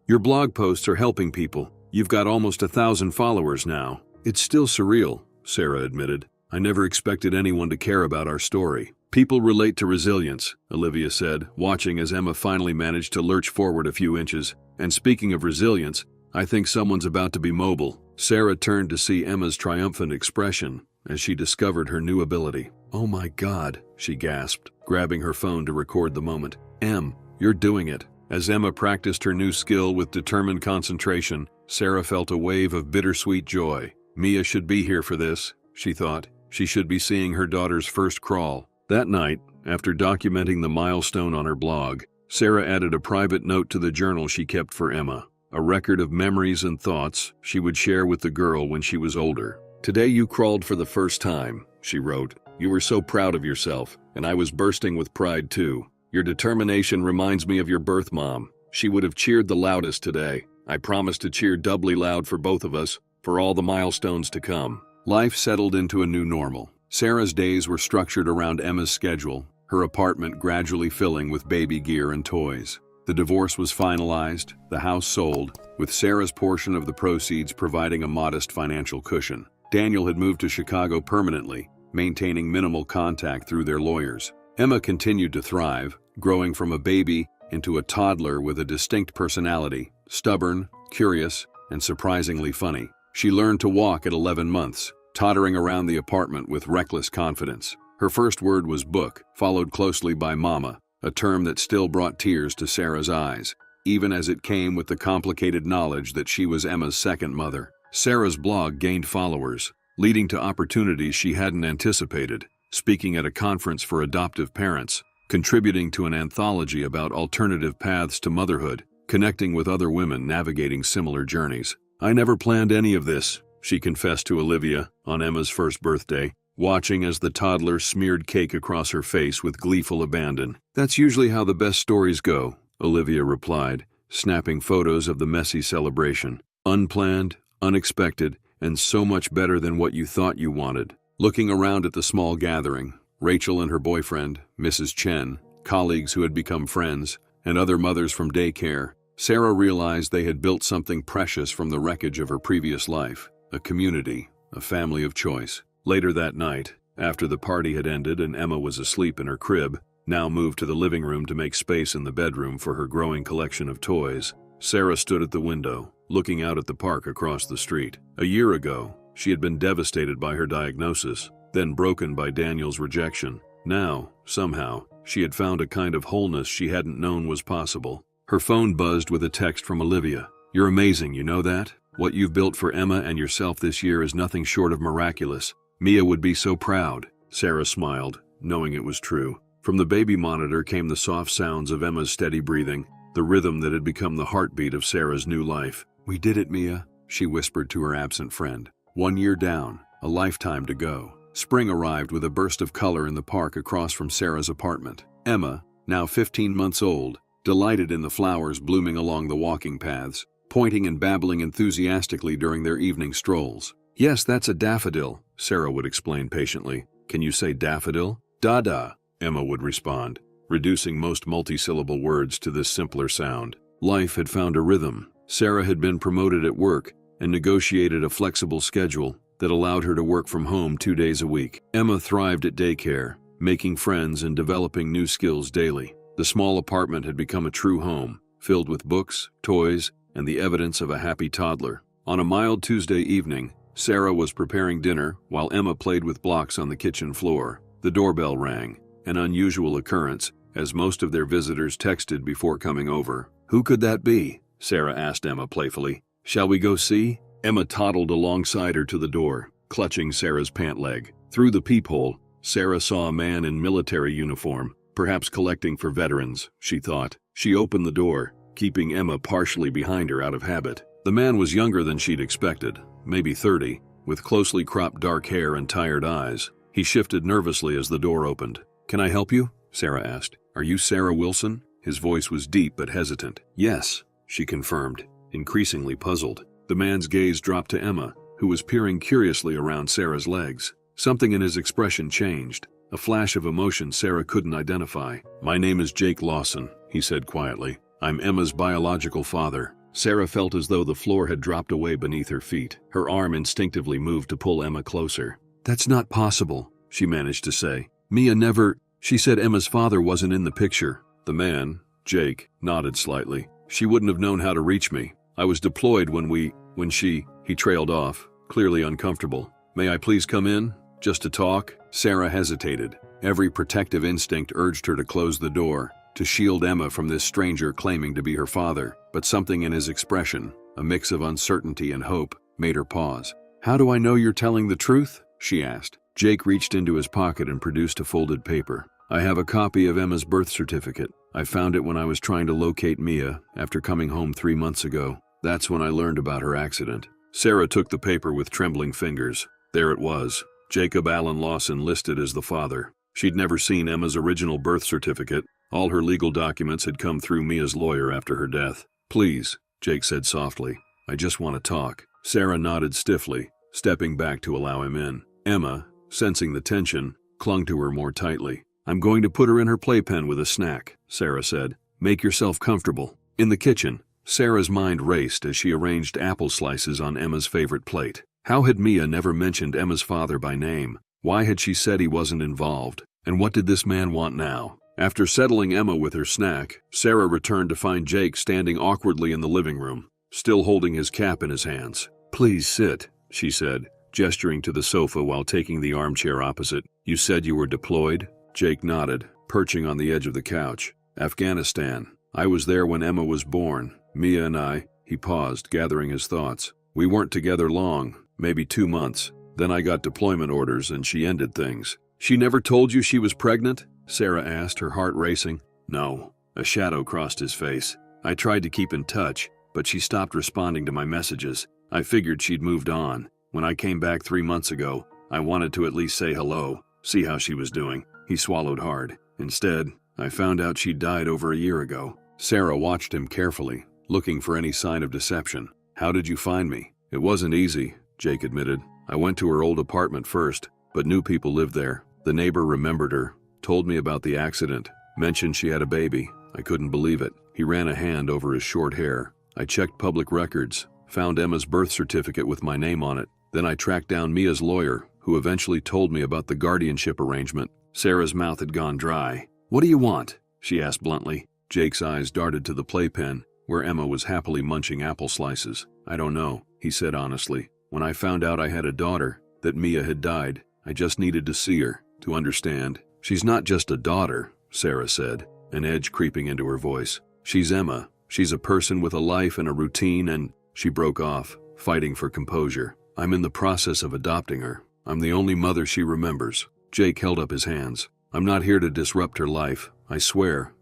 "Your blog posts are helping people. You've got almost 1,000 followers now." "It's still surreal," Sarah admitted. "I never expected anyone to care about our story." "People relate to resilience," Olivia said, watching as Emma finally managed to lurch forward a few inches. "And speaking of resilience, I think someone's about to be mobile." Sarah turned to see Emma's triumphant expression as she discovered her new ability. "Oh my God," she gasped, grabbing her phone to record the moment. "Em, you're doing it." As Emma practiced her new skill with determined concentration, Sarah felt a wave of bittersweet joy. Mia should be here for this, she thought. She should be seeing her daughter's first crawl. That night, after documenting the milestone on her blog, Sarah added a private note to the journal she kept for Emma, a record of memories and thoughts she would share with the girl when she was older. "Today you crawled for the first time," she wrote. "You were so proud of yourself, and I was bursting with pride too. Your determination reminds me of your birth mom. She would have cheered the loudest today. I promise to cheer doubly loud for both of us, for all the milestones to come." Life settled into a new normal. Sarah's days were structured around Emma's schedule, her apartment gradually filling with baby gear and toys. The divorce was finalized, the house sold, with Sarah's portion of the proceeds providing a modest financial cushion. Daniel had moved to Chicago permanently, maintaining minimal contact through their lawyers. Emma continued to thrive, growing from a baby into a toddler with a distinct personality, stubborn, curious, and surprisingly funny. She learned to walk at 11 months, tottering around the apartment with reckless confidence. Her first word was book, followed closely by mama, a term that still brought tears to Sarah's eyes, even as it came with the complicated knowledge that she was Emma's second mother. Sarah's blog gained followers, leading to opportunities she hadn't anticipated, speaking at a conference for adoptive parents, contributing to an anthology about alternative paths to motherhood, connecting with other women navigating similar journeys. "I never planned any of this," she confessed to Olivia on Emma's first birthday, watching as the toddler smeared cake across her face with gleeful abandon. "That's usually how the best stories go," Olivia replied, snapping photos of the messy celebration. "Unplanned, unexpected, and so much better than what you thought you wanted." Looking around at the small gathering, Rachel and her boyfriend, Mrs. Chen, colleagues who had become friends, and other mothers from daycare, Sarah realized they had built something precious from the wreckage of her previous life, a community, a family of choice. Later that night, after the party had ended and Emma was asleep in her crib, now moved to the living room to make space in the bedroom for her growing collection of toys, Sarah stood at the window, looking out at the park across the street. A year ago, she had been devastated by her diagnosis, then broken by Daniel's rejection. Now, somehow, she had found a kind of wholeness she hadn't known was possible. Her phone buzzed with a text from Olivia. "You're amazing, you know that? What you've built for Emma and yourself this year is nothing short of miraculous. Mia would be so proud." Sarah smiled, knowing it was true. From the baby monitor came the soft sounds of Emma's steady breathing, the rhythm that had become the heartbeat of Sarah's new life. "We did it, Mia," she whispered to her absent friend. 1 year down, a lifetime to go. Spring arrived with a burst of color in the park across from Sarah's apartment. Emma, now 15 months old, delighted in the flowers blooming along the walking paths, pointing and babbling enthusiastically during their evening strolls. "Yes, that's a daffodil," Sarah would explain patiently. "Can you say daffodil?" "Da-da," Emma would respond, reducing most multi-syllable words to this simpler sound. Life had found a rhythm. Sarah had been promoted at work and negotiated a flexible schedule that allowed her to work from home 2 days a week. Emma thrived at daycare, making friends and developing new skills daily. The small apartment had become a true home, filled with books, toys, and the evidence of a happy toddler. On a mild Tuesday evening, Sarah was preparing dinner while Emma played with blocks on the kitchen floor. The doorbell rang, an unusual occurrence, as most of their visitors texted before coming over. "Who could that be?" Sarah asked Emma playfully. "Shall we go see?" Emma toddled alongside her to the door, clutching Sarah's pant leg. Through the peephole, Sarah saw a man in military uniform, perhaps collecting for veterans, she thought. She opened the door, keeping Emma partially behind her out of habit. The man was younger than she'd expected, maybe 30, with closely cropped dark hair and tired eyes. He shifted nervously as the door opened. "Can I help you?" Sarah asked. "Are you Sarah Wilson?" His voice was deep but hesitant. "Yes," she confirmed, increasingly puzzled. The man's gaze dropped to Emma, who was peering curiously around Sarah's legs. Something in his expression changed, a flash of emotion Sarah couldn't identify. "My name is Jake Lawson," he said quietly. "I'm Emma's biological father." Sarah felt as though the floor had dropped away beneath her feet. Her arm instinctively moved to pull Emma closer. "That's not possible," she managed to say. "Mia never—" She said Emma's father wasn't in the picture. The man, Jake, nodded slightly. "She wouldn't have known how to reach me. I was deployed when she—" He trailed off, clearly uncomfortable. "May I please come in? Just to talk?" Sarah hesitated. Every protective instinct urged her to close the door, to shield Emma from this stranger claiming to be her father. But something in his expression, a mix of uncertainty and hope, made her pause. "How do I know you're telling the truth?" she asked. Jake reached into his pocket and produced a folded paper. "I have a copy of Emma's birth certificate. I found it when I was trying to locate Mia after coming home 3 months ago. That's when I learned about her accident." Sarah took the paper with trembling fingers. There it was, Jacob Allen Lawson listed as the father. She'd never seen Emma's original birth certificate. All her legal documents had come through Mia's lawyer after her death. "Please," Jake said softly. "I just want to talk." Sarah nodded stiffly, stepping back to allow him in. Emma, sensing the tension, clung to her more tightly. "I'm going to put her in her playpen with a snack," Sarah said. "Make yourself comfortable." In the kitchen, Sarah's mind raced as she arranged apple slices on Emma's favorite plate. How had Mia never mentioned Emma's father by name? Why had she said he wasn't involved? And what did this man want now? After settling Emma with her snack, Sarah returned to find Jake standing awkwardly in the living room, still holding his cap in his hands. "Please sit," she said, gesturing to the sofa while taking the armchair opposite. "You said you were deployed?" Jake nodded, perching on the edge of the couch. "Afghanistan. I was there when Emma was born. Mia and I—" He paused, gathering his thoughts. "We weren't together long, maybe 2 months. Then I got deployment orders and she ended things." "She never told you she was pregnant?" Sarah asked, her heart racing. "No." A shadow crossed his face. "I tried to keep in touch, but she stopped responding to my messages. I figured she'd moved on. When I came back 3 months ago, I wanted to at least say hello, see how she was doing." He swallowed hard. "Instead, I found out she'd died over a year ago." Sarah watched him carefully, looking for any sign of deception. "How did you find me?" "It wasn't easy," Jake admitted. "I went to her old apartment first, but new people lived there. The neighbor remembered her, told me about the accident, mentioned she had a baby. I couldn't believe it." He ran a hand over his short hair. "I checked public records, found Emma's birth certificate with my name on it. Then I tracked down Mia's lawyer, who eventually told me about the guardianship arrangement." Sarah's mouth had gone dry. "What do you want?" she asked bluntly. Jake's eyes darted to the playpen, where Emma was happily munching apple slices. "I don't know," he said honestly. "When I found out I had a daughter, that Mia had died, I just needed to see her, to understand." "She's not just a daughter," Sarah said, an edge creeping into her voice. "She's Emma. She's a person with a life and a routine and—" She broke off, fighting for composure. "I'm in the process of adopting her. I'm the only mother she remembers." Jake held up his hands. "I'm not here to disrupt her life, I swear.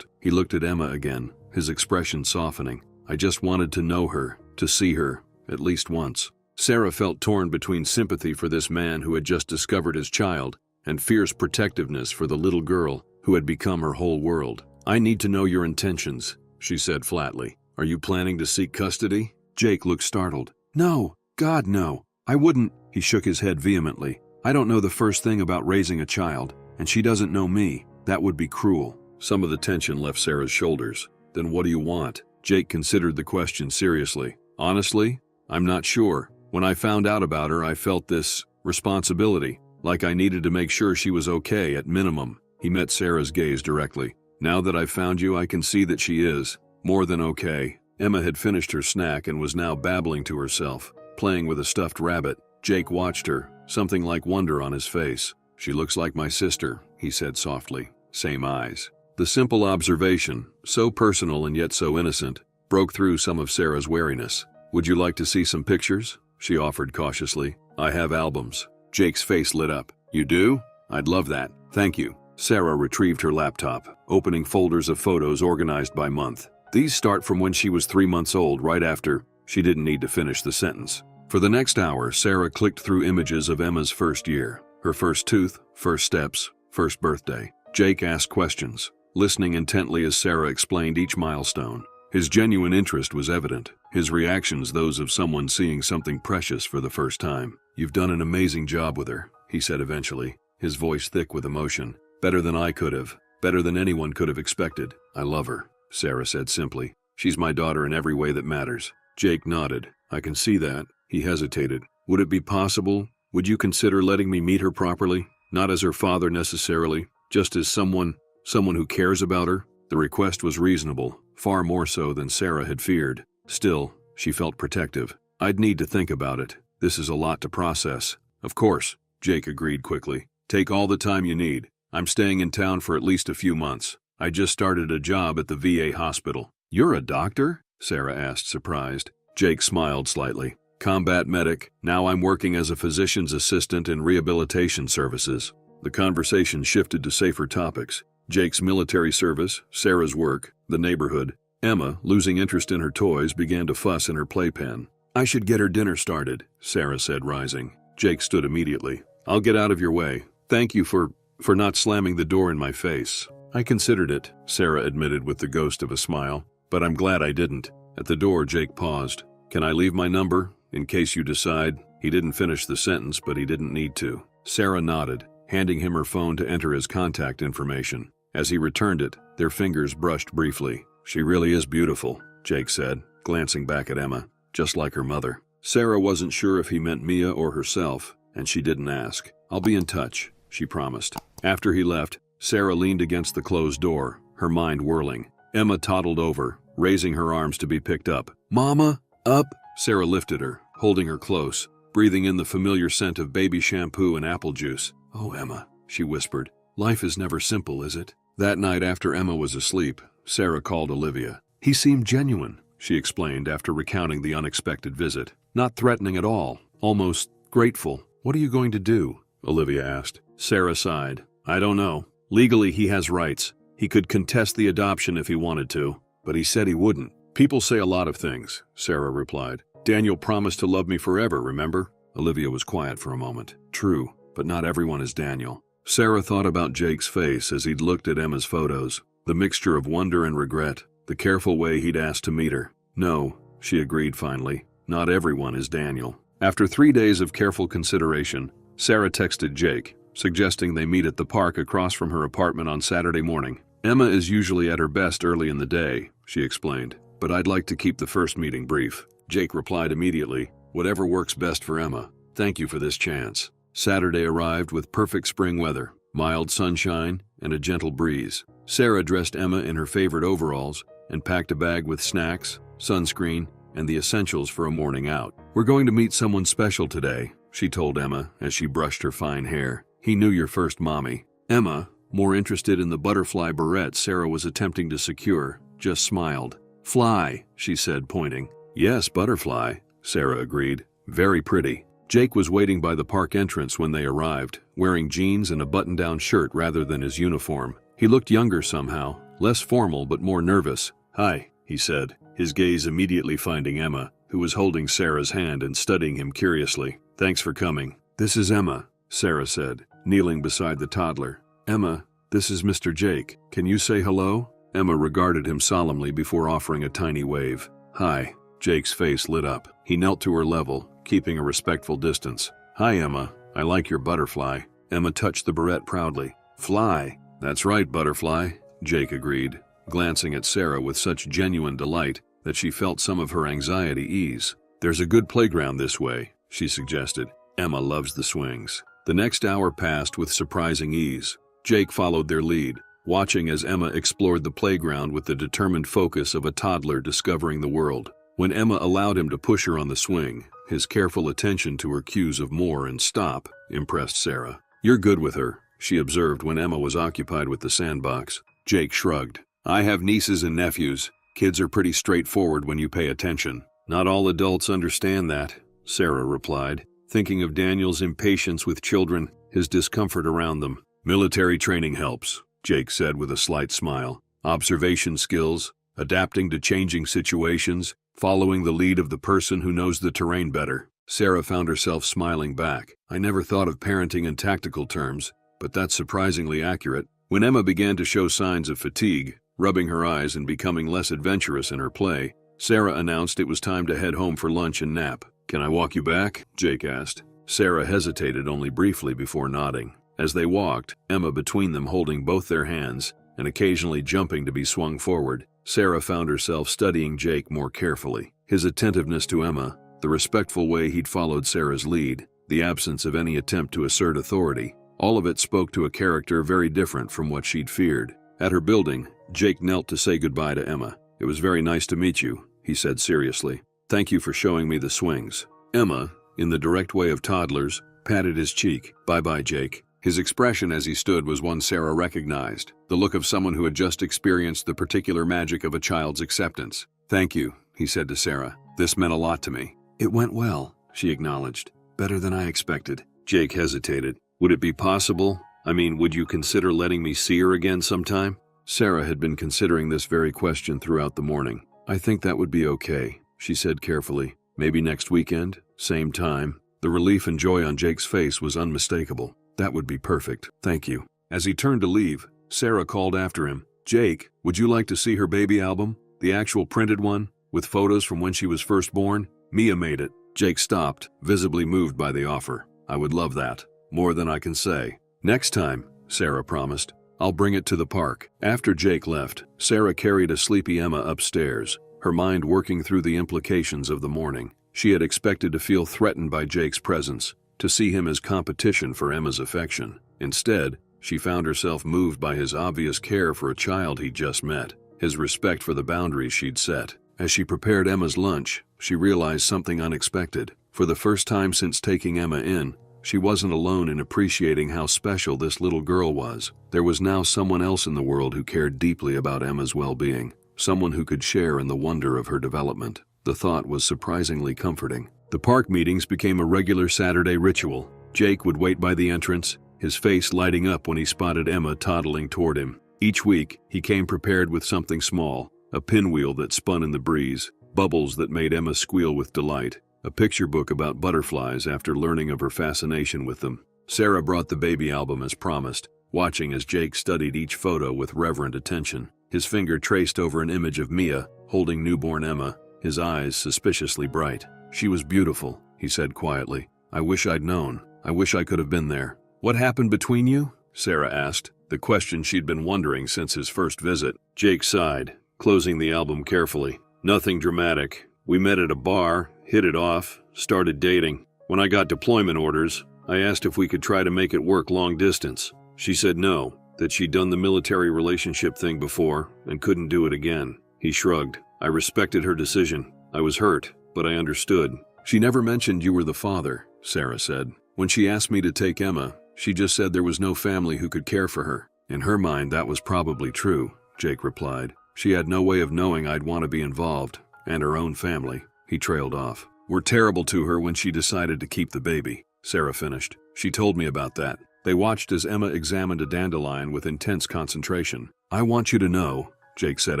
He looked at Emma again, his expression softening. "I just wanted to know her, to see her, at least once." Sarah felt torn between sympathy for this man who had just discovered his child and fierce protectiveness for the little girl who had become her whole world. "I need to know your intentions," she said flatly. "Are you planning to seek custody?" Jake looked startled. "No, God, no. I wouldn't." He shook his head vehemently. "I don't know the first thing about raising a child, and she doesn't know me. That would be cruel." Some of the tension left Sarah's shoulders. "Then what do you want?" Jake considered the question seriously. "Honestly, I'm not sure. When I found out about her, I felt this responsibility, like I needed to make sure she was okay at minimum." He met Sarah's gaze directly. "Now that I've found you, I can see that she is more than okay." Emma had finished her snack and was now babbling to herself, playing with a stuffed rabbit. Jake watched her, something like wonder on his face. "She looks like my sister," he said softly. "Same eyes." The simple observation, so personal and yet so innocent, broke through some of Sarah's wariness. "Would you like to see some pictures?" she offered cautiously. "I have albums." Jake's face lit up. "You do? I'd love that. Thank you." Sarah retrieved her laptop, opening folders of photos organized by month. "These start from when she was 3 months old, right after—" She didn't need to finish the sentence. For the next hour, Sarah clicked through images of Emma's first year, her first tooth, first steps, first birthday. Jake asked questions, listening intently as Sarah explained each milestone. His genuine interest was evident, his reactions those of someone seeing something precious for the first time. "You've done an amazing job with her," he said eventually, his voice thick with emotion. "Better than I could have, better than anyone could have expected." "I love her," Sarah said simply. "She's my daughter in every way that matters." Jake nodded. "I can see that." He hesitated. "Would it be possible? Would you consider letting me meet her properly? Not as her father necessarily, just as someone who cares about her?" The request was reasonable, far more so than Sarah had feared. Still, she felt protective. "I'd need to think about it. This is a lot to process." "Of course," Jake agreed quickly. "Take all the time you need. I'm staying in town for at least a few months. I just started a job at the VA hospital." "You're a doctor?" Sarah asked, surprised. Jake smiled slightly. "Combat medic. Now I'm working as a physician's assistant in rehabilitation services." The conversation shifted to safer topics. Jake's military service, Sarah's work, the neighborhood. Emma, losing interest in her toys, began to fuss in her playpen. "I should get her dinner started," Sarah said, rising. Jake stood immediately. "I'll get out of your way. Thank you for not slamming the door in my face." "I considered it," Sarah admitted with the ghost of a smile. "But I'm glad I didn't." At the door, Jake paused. "Can I leave my number, in case you decide—" He didn't finish the sentence, but he didn't need to. Sarah nodded, handing him her phone to enter his contact information. As he returned it, their fingers brushed briefly. "She really is beautiful," Jake said, glancing back at Emma, "just like her mother." Sarah wasn't sure if he meant Mia or herself, and she didn't ask. "I'll be in touch," she promised. After he left, Sarah leaned against the closed door, her mind whirling. Emma toddled over, raising her arms to be picked up. "Mama, up!" Sarah lifted her, holding her close, breathing in the familiar scent of baby shampoo and apple juice. "Oh, Emma," she whispered, "life is never simple, is it?" That night after Emma was asleep, Sarah called Olivia. "He seemed genuine," she explained after recounting the unexpected visit. "Not threatening at all, almost grateful." "What are you going to do?" Olivia asked. Sarah sighed. "I don't know. Legally, he has rights. He could contest the adoption if he wanted to, but he said he wouldn't." "People say a lot of things," Sarah replied. "Daniel promised to love me forever, remember?" Olivia was quiet for a moment. "True, but not everyone is Daniel." Sarah thought about Jake's face as he'd looked at Emma's photos, the mixture of wonder and regret, the careful way he'd asked to meet her. "No," she agreed finally, "not everyone is Daniel." After 3 days of careful consideration, Sarah texted Jake, suggesting they meet at the park across from her apartment on Saturday morning. "Emma is usually at her best early in the day," she explained, "but I'd like to keep the first meeting brief." Jake replied immediately, "Whatever works best for Emma. Thank you for this chance." Saturday arrived with perfect spring weather, mild sunshine, and a gentle breeze. Sarah dressed Emma in her favorite overalls and packed a bag with snacks, sunscreen, and the essentials for a morning out. "We're going to meet someone special today," she told Emma as she brushed her fine hair. "He knew your first mommy." Emma, more interested in the butterfly barrette Sarah was attempting to secure, just smiled. "Fly," she said, pointing. "Yes, butterfly," Sarah agreed. "Very pretty." Jake was waiting by the park entrance when they arrived, wearing jeans and a button-down shirt rather than his uniform. He looked younger somehow, less formal but more nervous. "Hi," he said, his gaze immediately finding Emma, who was holding Sarah's hand and studying him curiously. "Thanks for coming." "This is Emma," Sarah said, kneeling beside the toddler. "Emma, this is Mr. Jake. Can you say hello?" Emma regarded him solemnly before offering a tiny wave. "Hi." Jake's face lit up. He knelt to her level, keeping a respectful distance. "Hi, Emma. I like your butterfly." Emma touched the barrette proudly. "Fly." "That's right, butterfly," Jake agreed, glancing at Sarah with such genuine delight that she felt some of her anxiety ease. "There's a good playground this way," she suggested. "Emma loves the swings." The next hour passed with surprising ease. Jake followed their lead, watching as Emma explored the playground with the determined focus of a toddler discovering the world. When Emma allowed him to push her on the swing, his careful attention to her cues of more and stop impressed Sarah. "You're good with her," she observed when Emma was occupied with the sandbox. Jake shrugged. "I have nieces and nephews. Kids are pretty straightforward when you pay attention." "Not all adults understand that," Sarah replied, thinking of Daniel's impatience with children, his discomfort around them. "Military training helps," Jake said with a slight smile. "Observation skills, adapting to changing situations, following the lead of the person who knows the terrain better." Sarah found herself smiling back. "I never thought of parenting in tactical terms, but that's surprisingly accurate." When Emma began to show signs of fatigue, rubbing her eyes and becoming less adventurous in her play, Sarah announced it was time to head home for lunch and nap. "Can I walk you back?" Jake asked. Sarah hesitated only briefly before nodding. As they walked, Emma between them holding both their hands and occasionally jumping to be swung forward, Sarah found herself studying Jake more carefully. His attentiveness to Emma, the respectful way he'd followed Sarah's lead, the absence of any attempt to assert authority, all of it spoke to a character very different from what she'd feared. At her building, Jake knelt to say goodbye to Emma. "It was very nice to meet you," he said seriously. "Thank you for showing me the swings." Emma, in the direct way of toddlers, patted his cheek. "Bye-bye, Jake." His expression as he stood was one Sarah recognized, the look of someone who had just experienced the particular magic of a child's acceptance. "Thank you," he said to Sarah. "This meant a lot to me." "It went well," she acknowledged. "Better than I expected." Jake hesitated. "Would it be possible? Would you consider letting me see her again sometime?" Sarah had been considering this very question throughout the morning. "I think that would be okay," she said carefully. "Maybe next weekend, same time." The relief and joy on Jake's face was unmistakable. "That would be perfect, thank you." As he turned to leave, Sarah called after him. "Jake, would you like to see her baby album? The actual printed one, with photos from when she was first born? Mia made it." Jake stopped, visibly moved by the offer. "I would love that." More than I can say. Next time, Sarah promised. I'll bring it to the park. After Jake left, Sarah carried a sleepy Emma upstairs, her mind working through the implications of the morning. She had expected to feel threatened by Jake's presence, to see him as competition for Emma's affection. Instead, she found herself moved by his obvious care for a child he'd just met, his respect for the boundaries she'd set. As she prepared Emma's lunch, she realized something unexpected. For the first time since taking Emma in, she wasn't alone in appreciating how special this little girl was. There was now someone else in the world who cared deeply about Emma's well-being, someone who could share in the wonder of her development. The thought was surprisingly comforting. The park meetings became a regular Saturday ritual. Jake would wait by the entrance, his face lighting up when he spotted Emma toddling toward him. Each week, he came prepared with something small, a pinwheel that spun in the breeze, bubbles that made Emma squeal with delight, a picture book about butterflies after learning of her fascination with them. Sarah brought the baby album as promised, watching as Jake studied each photo with reverent attention. His finger traced over an image of Mia, holding newborn Emma, his eyes suspiciously bright. "She was beautiful," he said quietly. "I wish I'd known. I wish I could have been there." "What happened between you?" Sarah asked, the question she'd been wondering since his first visit. Jake sighed, closing the album carefully. "Nothing dramatic. We met at a bar, hit it off, started dating. When I got deployment orders, I asked if we could try to make it work long distance. She said no, that she'd done the military relationship thing before and couldn't do it again." He shrugged. "I respected her decision. I was hurt, but I understood." "She never mentioned you were the father," Sarah said. "When she asked me to take Emma, she just said there was no family who could care for her." "In her mind, that was probably true," Jake replied. "She had no way of knowing I'd want to be involved, and her own family." He trailed off. "We're terrible to her when she decided to keep the baby," Sarah finished. "She told me about that." They watched as Emma examined a dandelion with intense concentration. "I want you to know," Jake said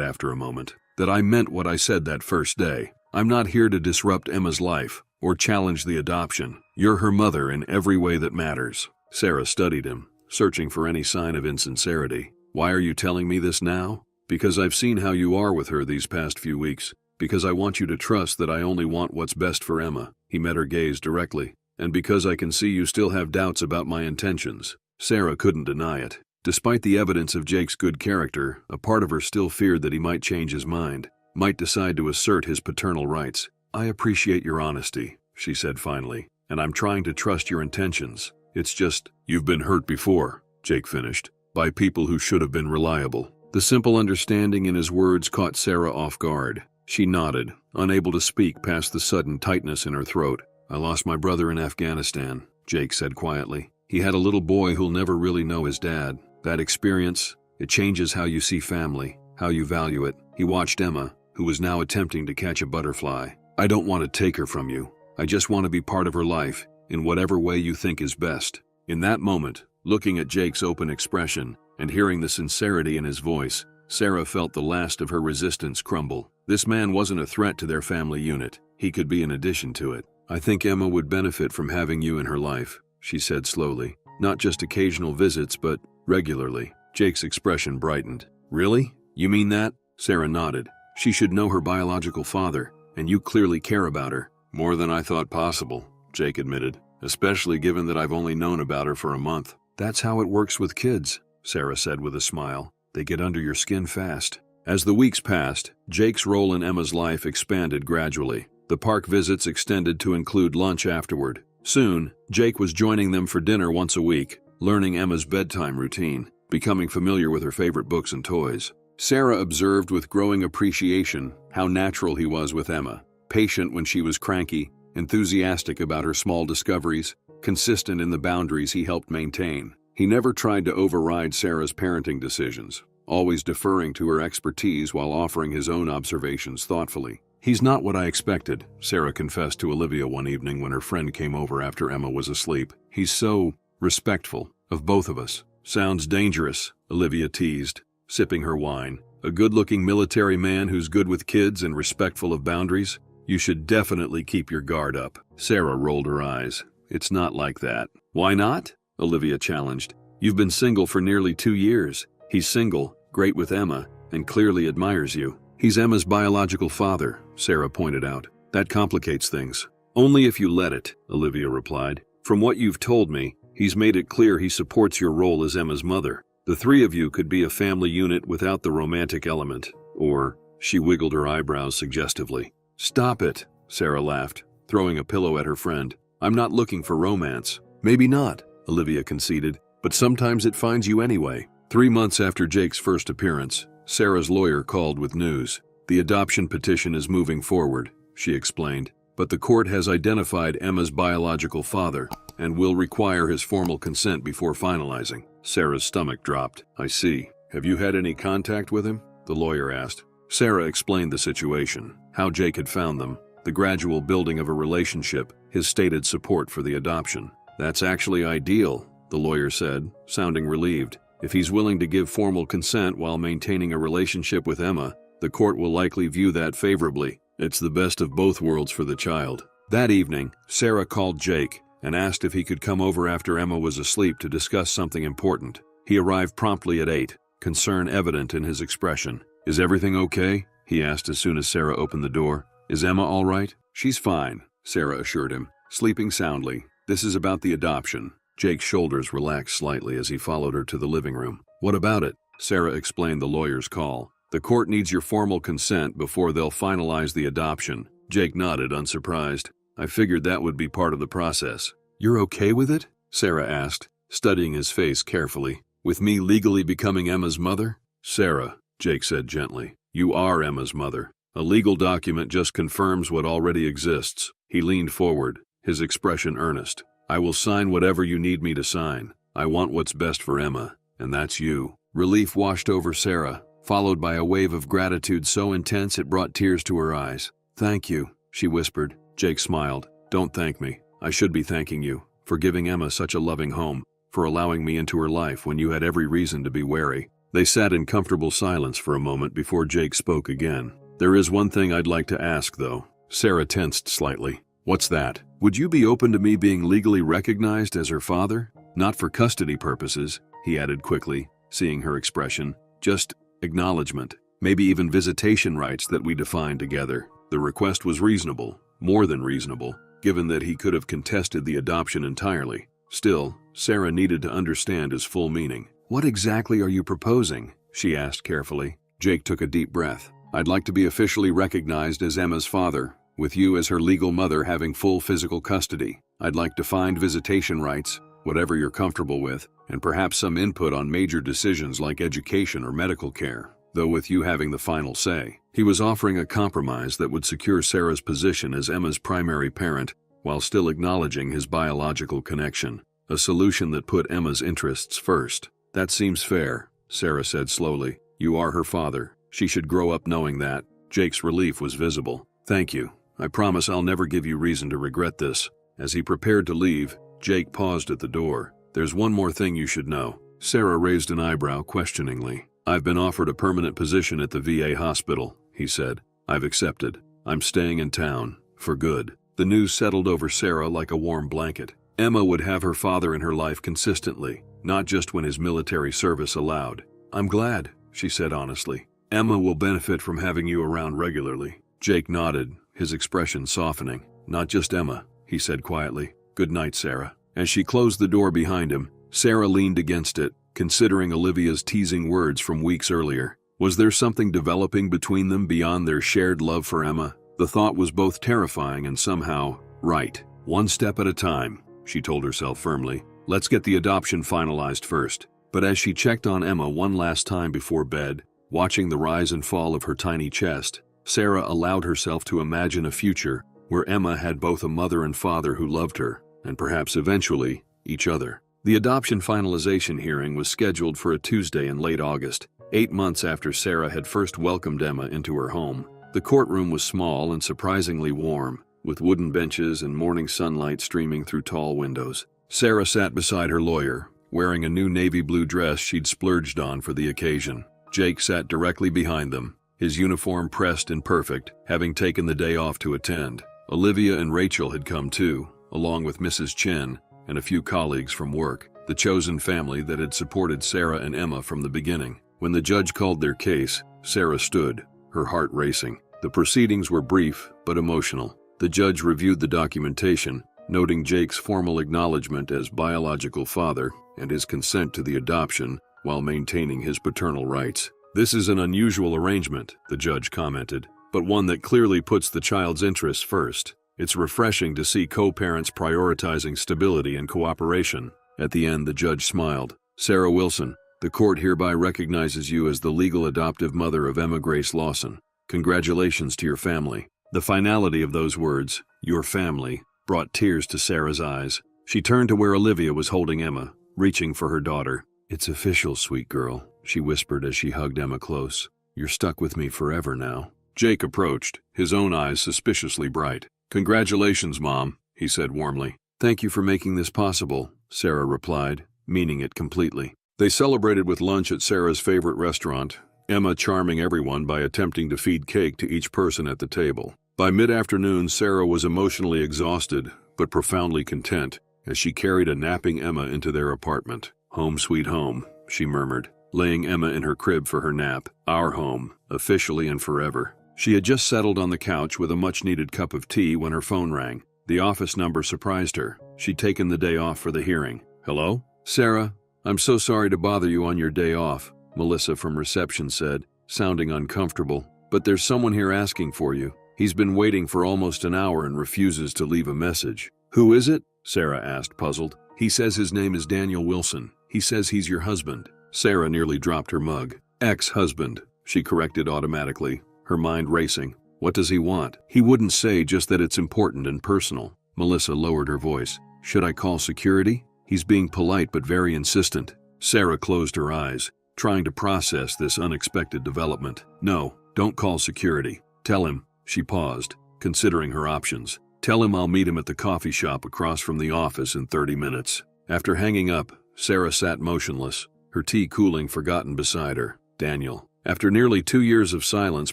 after a moment, "that I meant what I said that first day. I'm not here to disrupt Emma's life or challenge the adoption. You're her mother in every way that matters." Sarah studied him, searching for any sign of insincerity. "Why are you telling me this now?" "Because I've seen how you are with her these past few weeks. Because I want you to trust that I only want what's best for Emma." He met her gaze directly. "And because I can see you still have doubts about my intentions." Sarah couldn't deny it. Despite the evidence of Jake's good character, a part of her still feared that he might change his mind, might decide to assert his paternal rights. "I appreciate your honesty," she said finally, "and I'm trying to trust your intentions. It's just, you've been hurt before," Jake finished, "by people who should have been reliable." The simple understanding in his words caught Sarah off guard. She nodded, unable to speak past the sudden tightness in her throat. "I lost my brother in Afghanistan," Jake said quietly. "He had a little boy who'll never really know his dad. That experience, it changes how you see family, how you value it." He watched Emma, who was now attempting to catch a butterfly. "I don't want to take her from you. I just want to be part of her life, in whatever way you think is best." In that moment, looking at Jake's open expression and hearing the sincerity in his voice, Sarah felt the last of her resistance crumble. This man wasn't a threat to their family unit. He could be an addition to it. "I think Emma would benefit from having you in her life," she said slowly. "Not just occasional visits, but regularly." Jake's expression brightened. "Really? You mean that?" Sarah nodded. "She should know her biological father, and you clearly care about her." "More than I thought possible," Jake admitted, "especially given that I've only known about her for a month." "That's how it works with kids," Sarah said with a smile. "They get under your skin fast." As the weeks passed, Jake's role in Emma's life expanded gradually. The park visits extended to include lunch afterward. Soon, Jake was joining them for dinner once a week, learning Emma's bedtime routine, becoming familiar with her favorite books and toys. Sarah observed with growing appreciation how natural he was with Emma, patient when she was cranky, enthusiastic about her small discoveries, consistent in the boundaries he helped maintain. He never tried to override Sarah's parenting decisions, always deferring to her expertise while offering his own observations thoughtfully. "He's not what I expected," Sarah confessed to Olivia one evening when her friend came over after Emma was asleep. "He's so respectful of both of us." "Sounds dangerous," Olivia teased, sipping her wine. "A good-looking military man who's good with kids and respectful of boundaries? You should definitely keep your guard up." Sarah rolled her eyes. "It's not like that." "Why not?" Olivia challenged. "You've been single for nearly 2 years. He's single, great with Emma, and clearly admires you." "He's Emma's biological father," Sarah pointed out. "That complicates things." "Only if you let it," Olivia replied. "From what you've told me, He's made it clear he supports your role as Emma's mother. The three of you could be a family unit without the romantic element. Or, she wiggled her eyebrows suggestively. Stop it, Sarah laughed, throwing a pillow at her friend. I'm not looking for romance. Maybe not, Olivia conceded, but sometimes it finds you anyway. 3 months after Jake's first appearance, Sarah's lawyer called with news. The adoption petition is moving forward, she explained, but the court has identified Emma's biological father and will require his formal consent before finalizing. Sarah's stomach dropped. I see. Have you had any contact with him? The lawyer asked. Sarah explained the situation, how Jake had found them, the gradual building of a relationship, his stated support for the adoption. That's actually ideal, the lawyer said, sounding relieved. If he's willing to give formal consent while maintaining a relationship with Emma, the court will likely view that favorably. It's the best of both worlds for the child. That evening, Sarah called Jake and asked if he could come over after Emma was asleep to discuss something important. He arrived promptly at 8, concern evident in his expression. Is everything okay? He asked as soon as Sarah opened the door. Is Emma all right? She's fine, Sarah assured him, sleeping soundly. This is about the adoption. Jake's shoulders relaxed slightly as he followed her to the living room. What about it? Sarah explained the lawyer's call. The court needs your formal consent before they'll finalize the adoption. Jake nodded, unsurprised. I figured that would be part of the process. You're okay with it? Sarah asked, studying his face carefully. With me legally becoming Emma's mother? Sarah, Jake said gently, you are Emma's mother. A legal document just confirms what already exists. He leaned forward, his expression earnest. I will sign whatever you need me to sign. I want what's best for Emma, and that's you. Relief washed over Sarah, followed by a wave of gratitude so intense it brought tears to her eyes. Thank you, she whispered. Jake smiled. Don't thank me. I should be thanking you for giving Emma such a loving home, for allowing me into her life when you had every reason to be wary. They sat in comfortable silence for a moment before Jake spoke again. There is one thing I'd like to ask, though. Sarah tensed slightly. What's that? Would you be open to me being legally recognized as her father? Not for custody purposes, he added quickly, seeing her expression. Just acknowledgement, maybe even visitation rights that we defined together. The request was reasonable, more than reasonable, given that he could have contested the adoption entirely. Still, Sarah needed to understand his full meaning. What exactly are you proposing? She asked carefully. Jake took a deep breath. I'd like to be officially recognized as Emma's father, with you as her legal mother having full physical custody. I'd like defined visitation rights, whatever you're comfortable with, and perhaps some input on major decisions like education or medical care, though with you having the final say. He was offering a compromise that would secure Sarah's position as Emma's primary parent while still acknowledging his biological connection, a solution that put Emma's interests first. That seems fair, Sarah said slowly. You are her father. She should grow up knowing that. Jake's relief was visible. Thank you. I promise I'll never give you reason to regret this. As he prepared to leave, Jake paused at the door. There's one more thing you should know. Sarah raised an eyebrow questioningly. I've been offered a permanent position at the VA hospital, he said. I've accepted. I'm staying in town, for good. The news settled over Sarah like a warm blanket. Emma would have her father in her life consistently, not just when his military service allowed. I'm glad, she said honestly. Emma will benefit from having you around regularly. Jake nodded, his expression softening. Not just Emma, he said quietly. Good night, Sarah. As she closed the door behind him, Sarah leaned against it, considering Olivia's teasing words from weeks earlier. Was there something developing between them beyond their shared love for Emma? The thought was both terrifying and somehow right. One step at a time, she told herself firmly. Let's get the adoption finalized first. But as she checked on Emma one last time before bed, watching the rise and fall of her tiny chest, Sarah allowed herself to imagine a future where Emma had both a mother and father who loved her, and perhaps eventually, each other. The adoption finalization hearing was scheduled for a Tuesday in late August, 8 months after Sarah had first welcomed Emma into her home. The courtroom was small and surprisingly warm, with wooden benches and morning sunlight streaming through tall windows. Sarah sat beside her lawyer, wearing a new navy blue dress she'd splurged on for the occasion. Jake sat directly behind them, his uniform pressed and perfect, having taken the day off to attend. Olivia and Rachel had come too, along with Mrs. Chen and a few colleagues from work, the chosen family that had supported Sarah and Emma from the beginning. When the judge called their case, Sarah stood, her heart racing. The proceedings were brief but emotional. The judge reviewed the documentation, noting Jake's formal acknowledgement as biological father and his consent to the adoption while maintaining his paternal rights. "This is an unusual arrangement," the judge commented, "but one that clearly puts the child's interests first. It's refreshing to see co-parents prioritizing stability and cooperation." At the end, the judge smiled. "Sarah Wilson, the court hereby recognizes you as the legal adoptive mother of Emma Grace Lawson. Congratulations to your family." The finality of those words, "your family," brought tears to Sarah's eyes. She turned to where Olivia was holding Emma, reaching for her daughter. "It's official, sweet girl," she whispered as she hugged Emma close. "You're stuck with me forever now." Jake approached, his own eyes suspiciously bright. "Congratulations, Mom," he said warmly. "Thank you for making this possible," Sarah replied, meaning it completely. They celebrated with lunch at Sarah's favorite restaurant, Emma charming everyone by attempting to feed cake to each person at the table. By mid-afternoon, Sarah was emotionally exhausted, but profoundly content, as she carried a napping Emma into their apartment. "Home sweet home," she murmured, laying Emma in her crib for her nap. "Our home, officially and forever." She had just settled on the couch with a much-needed cup of tea when her phone rang. The office number surprised her. She'd taken the day off for the hearing. "Hello? Sarah, I'm so sorry to bother you on your day off," Melissa from reception said, sounding uncomfortable. "But there's someone here asking for you. He's been waiting for almost an hour and refuses to leave a message." "Who is it?" Sarah asked, puzzled. "He says his name is Daniel Wilson. He says he's your husband." Sarah nearly dropped her mug. "Ex-husband," she corrected automatically, her mind racing. "What does he want?" "He wouldn't say, just that it's important and personal." Melissa lowered her voice. "Should I call security? He's being polite but very insistent." Sarah closed her eyes, trying to process this unexpected development. "No, don't call security. Tell him." She paused, considering her options. "Tell him I'll meet him at the coffee shop across from the office in 30 minutes. After hanging up, Sarah sat motionless, her tea cooling forgotten beside her. Daniel. After nearly 2 years of silence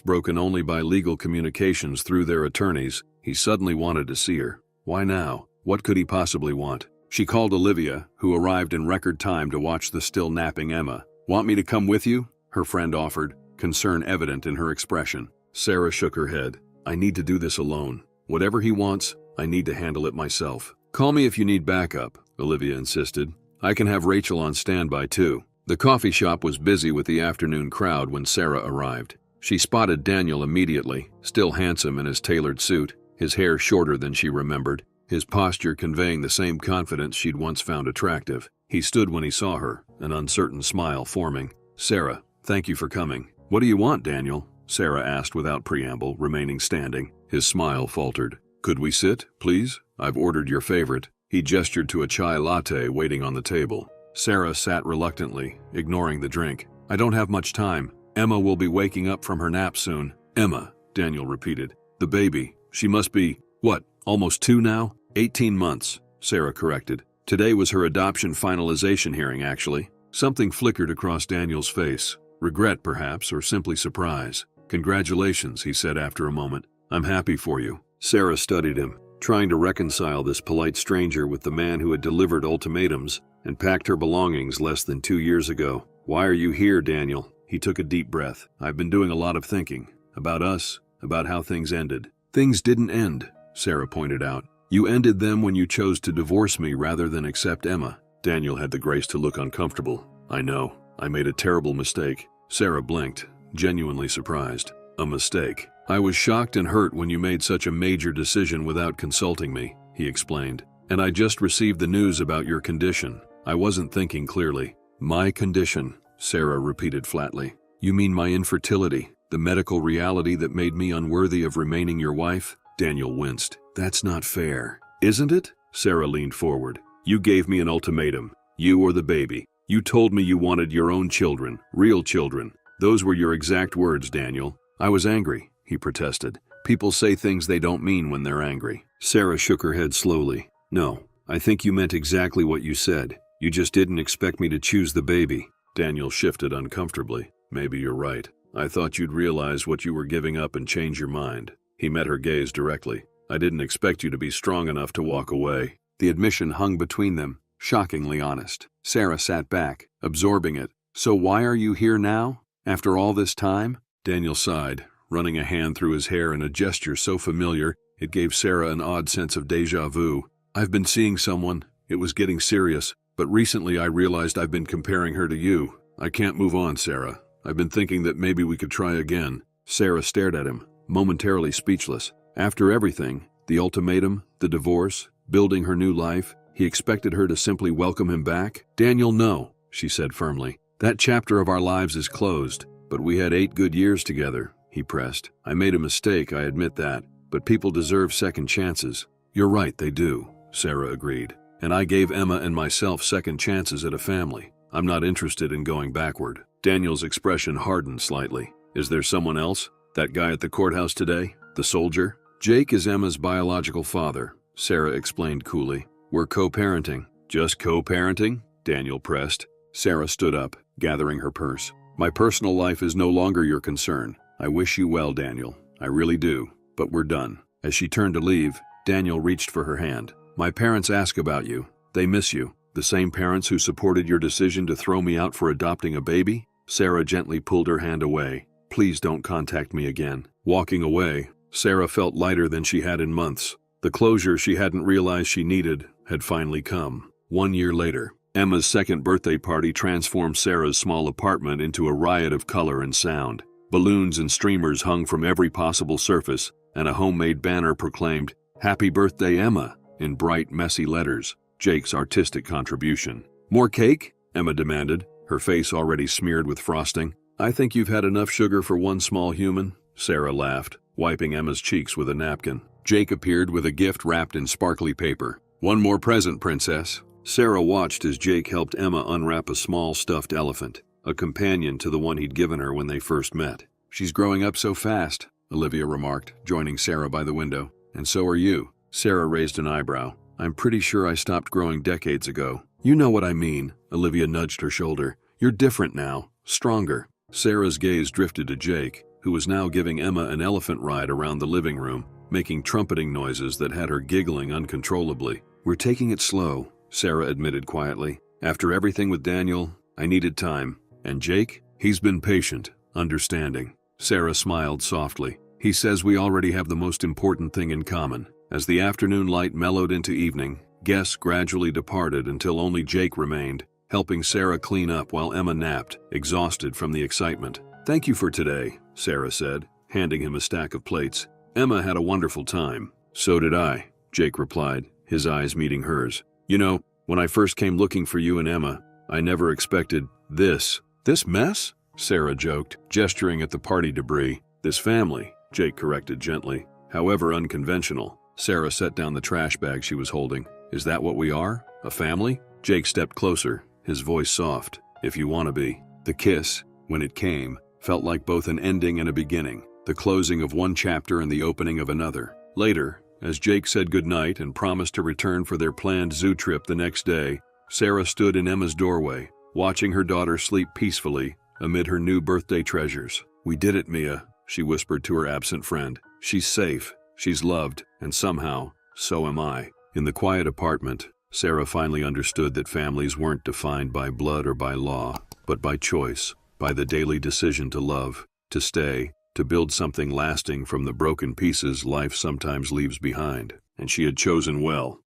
broken only by legal communications through their attorneys, he suddenly wanted to see her. Why now? What could he possibly want? She called Olivia, who arrived in record time to watch the still napping Emma. "Want me to come with you?" her friend offered, concern evident in her expression. Sarah shook her head. "I need to do this alone. Whatever he wants, I need to handle it myself." "Call me if you need backup," Olivia insisted. "I can have Rachel on standby too." The coffee shop was busy with the afternoon crowd when Sarah arrived. She spotted Daniel immediately, still handsome in his tailored suit, his hair shorter than she remembered, his posture conveying the same confidence she'd once found attractive. He stood when he saw her, an uncertain smile forming. "Sarah, thank you for coming." "What do you want, Daniel?" Sarah asked without preamble, remaining standing. His smile faltered. "Could we sit, please? I've ordered your favorite." He gestured to a chai latte waiting on the table. Sarah sat reluctantly, ignoring the drink. "I don't have much time. Emma will be waking up from her nap soon." "Emma," Daniel repeated. "The baby. She must be, what, almost 2 now?" 18 months, Sarah corrected. Today was her adoption finalization hearing, actually. Something flickered across Daniel's face. Regret, perhaps, or simply surprise. "Congratulations," he said after a moment. "I'm happy for you." Sarah studied him, trying to reconcile this polite stranger with the man who had delivered ultimatums and packed her belongings less than 2 years ago. "Why are you here, Daniel?" He took a deep breath. "I've been doing a lot of thinking. About us, about how things ended." "Things didn't end," Sarah pointed out. "You ended them when you chose to divorce me rather than accept Emma." Daniel had the grace to look uncomfortable. "I know. I made a terrible mistake." Sarah blinked, genuinely surprised. "A mistake?" "I was shocked and hurt when you made such a major decision without consulting me," he explained. "And I just received the news about your condition. I wasn't thinking clearly." "My condition," Sarah repeated flatly. "You mean my infertility, the medical reality that made me unworthy of remaining your wife?" Daniel winced. "That's not fair." "Isn't it?" Sarah leaned forward. "You gave me an ultimatum. You or the baby. You told me you wanted your own children, real children. Those were your exact words, Daniel." "I was angry," he protested. "People say things they don't mean when they're angry." Sarah shook her head slowly. "No, I think you meant exactly what you said. You just didn't expect me to choose the baby." Daniel shifted uncomfortably. "Maybe you're right. I thought you'd realize what you were giving up and change your mind." He met her gaze directly. "I didn't expect you to be strong enough to walk away." The admission hung between them, shockingly honest. Sarah sat back, absorbing it. "So why are you here now? After all this time?" Daniel sighed, running a hand through his hair in a gesture so familiar it gave Sarah an odd sense of déjà vu. I've been seeing someone. It was getting serious, but recently I realized I've been comparing her to you. I can't move on, Sarah. I've been thinking that maybe we could try again. Sarah stared at him, momentarily speechless. After everything, the ultimatum, the divorce, building her new life, he expected her to simply welcome him back? Daniel, no, she said firmly. That chapter of our lives is closed, but we had 8 good years together, he pressed. I made a mistake, I admit that, but people deserve second chances. You're right, they do, Sarah agreed. And I gave Emma and myself second chances at a family. I'm not interested in going backward. Daniel's expression hardened slightly. Is there someone else? That guy at the courthouse today? The soldier? Jake is Emma's biological father, Sarah explained coolly. We're co-parenting. Just co-parenting? Daniel pressed. Sarah stood up, gathering her purse. My personal life is no longer your concern. I wish you well, Daniel. I really do. But we're done. As she turned to leave, Daniel reached for her hand. My parents ask about you. They miss you. The same parents who supported your decision to throw me out for adopting a baby? Sarah gently pulled her hand away. Please don't contact me again. Walking away, Sarah felt lighter than she had in months. The closure she hadn't realized she needed had finally come. 1 year later, Emma's second birthday party transformed Sarah's small apartment into a riot of color and sound. Balloons and streamers hung from every possible surface, and a homemade banner proclaimed, "Happy Birthday, Emma," in bright, messy letters, Jake's artistic contribution. More cake? Emma demanded, her face already smeared with frosting. I think you've had enough sugar for one small human, Sarah laughed, wiping Emma's cheeks with a napkin. Jake appeared with a gift wrapped in sparkly paper. One more present, princess. Sarah watched as Jake helped Emma unwrap a small stuffed elephant, a companion to the one he'd given her when they first met. She's growing up so fast, Olivia remarked, joining Sarah by the window. And so are you. Sarah raised an eyebrow. I'm pretty sure I stopped growing decades ago. You know what I mean, Olivia nudged her shoulder. You're different now, stronger. Sarah's gaze drifted to Jake, who was now giving Emma an elephant ride around the living room, making trumpeting noises that had her giggling uncontrollably. We're taking it slow, Sarah admitted quietly. After everything with Daniel, I needed time. And Jake? He's been patient, understanding. Sarah smiled softly. He says we already have the most important thing in common. As the afternoon light mellowed into evening, guests gradually departed until only Jake remained, helping Sarah clean up while Emma napped, exhausted from the excitement. Thank you for today, Sarah said, handing him a stack of plates. Emma had a wonderful time. So did I, Jake replied, his eyes meeting hers. You know, when I first came looking for you and Emma, I never expected this. This mess? Sarah joked, gesturing at the party debris. This family, Jake corrected gently. However unconventional. Sarah set down the trash bag she was holding. Is that what we are? A family? Jake stepped closer, his voice soft. If you want to be. The kiss, when it came, felt like both an ending and a beginning, the closing of one chapter and the opening of another. Later, as Jake said goodnight and promised to return for their planned zoo trip the next day, Sarah stood in Emma's doorway, watching her daughter sleep peacefully amid her new birthday treasures. We did it, Mia, she whispered to her absent friend. She's safe, she's loved, and somehow, so am I. In the quiet apartment, Sarah finally understood that families weren't defined by blood or by law, but by choice, by the daily decision to love, to stay, to build something lasting from the broken pieces life sometimes leaves behind. And she had chosen well.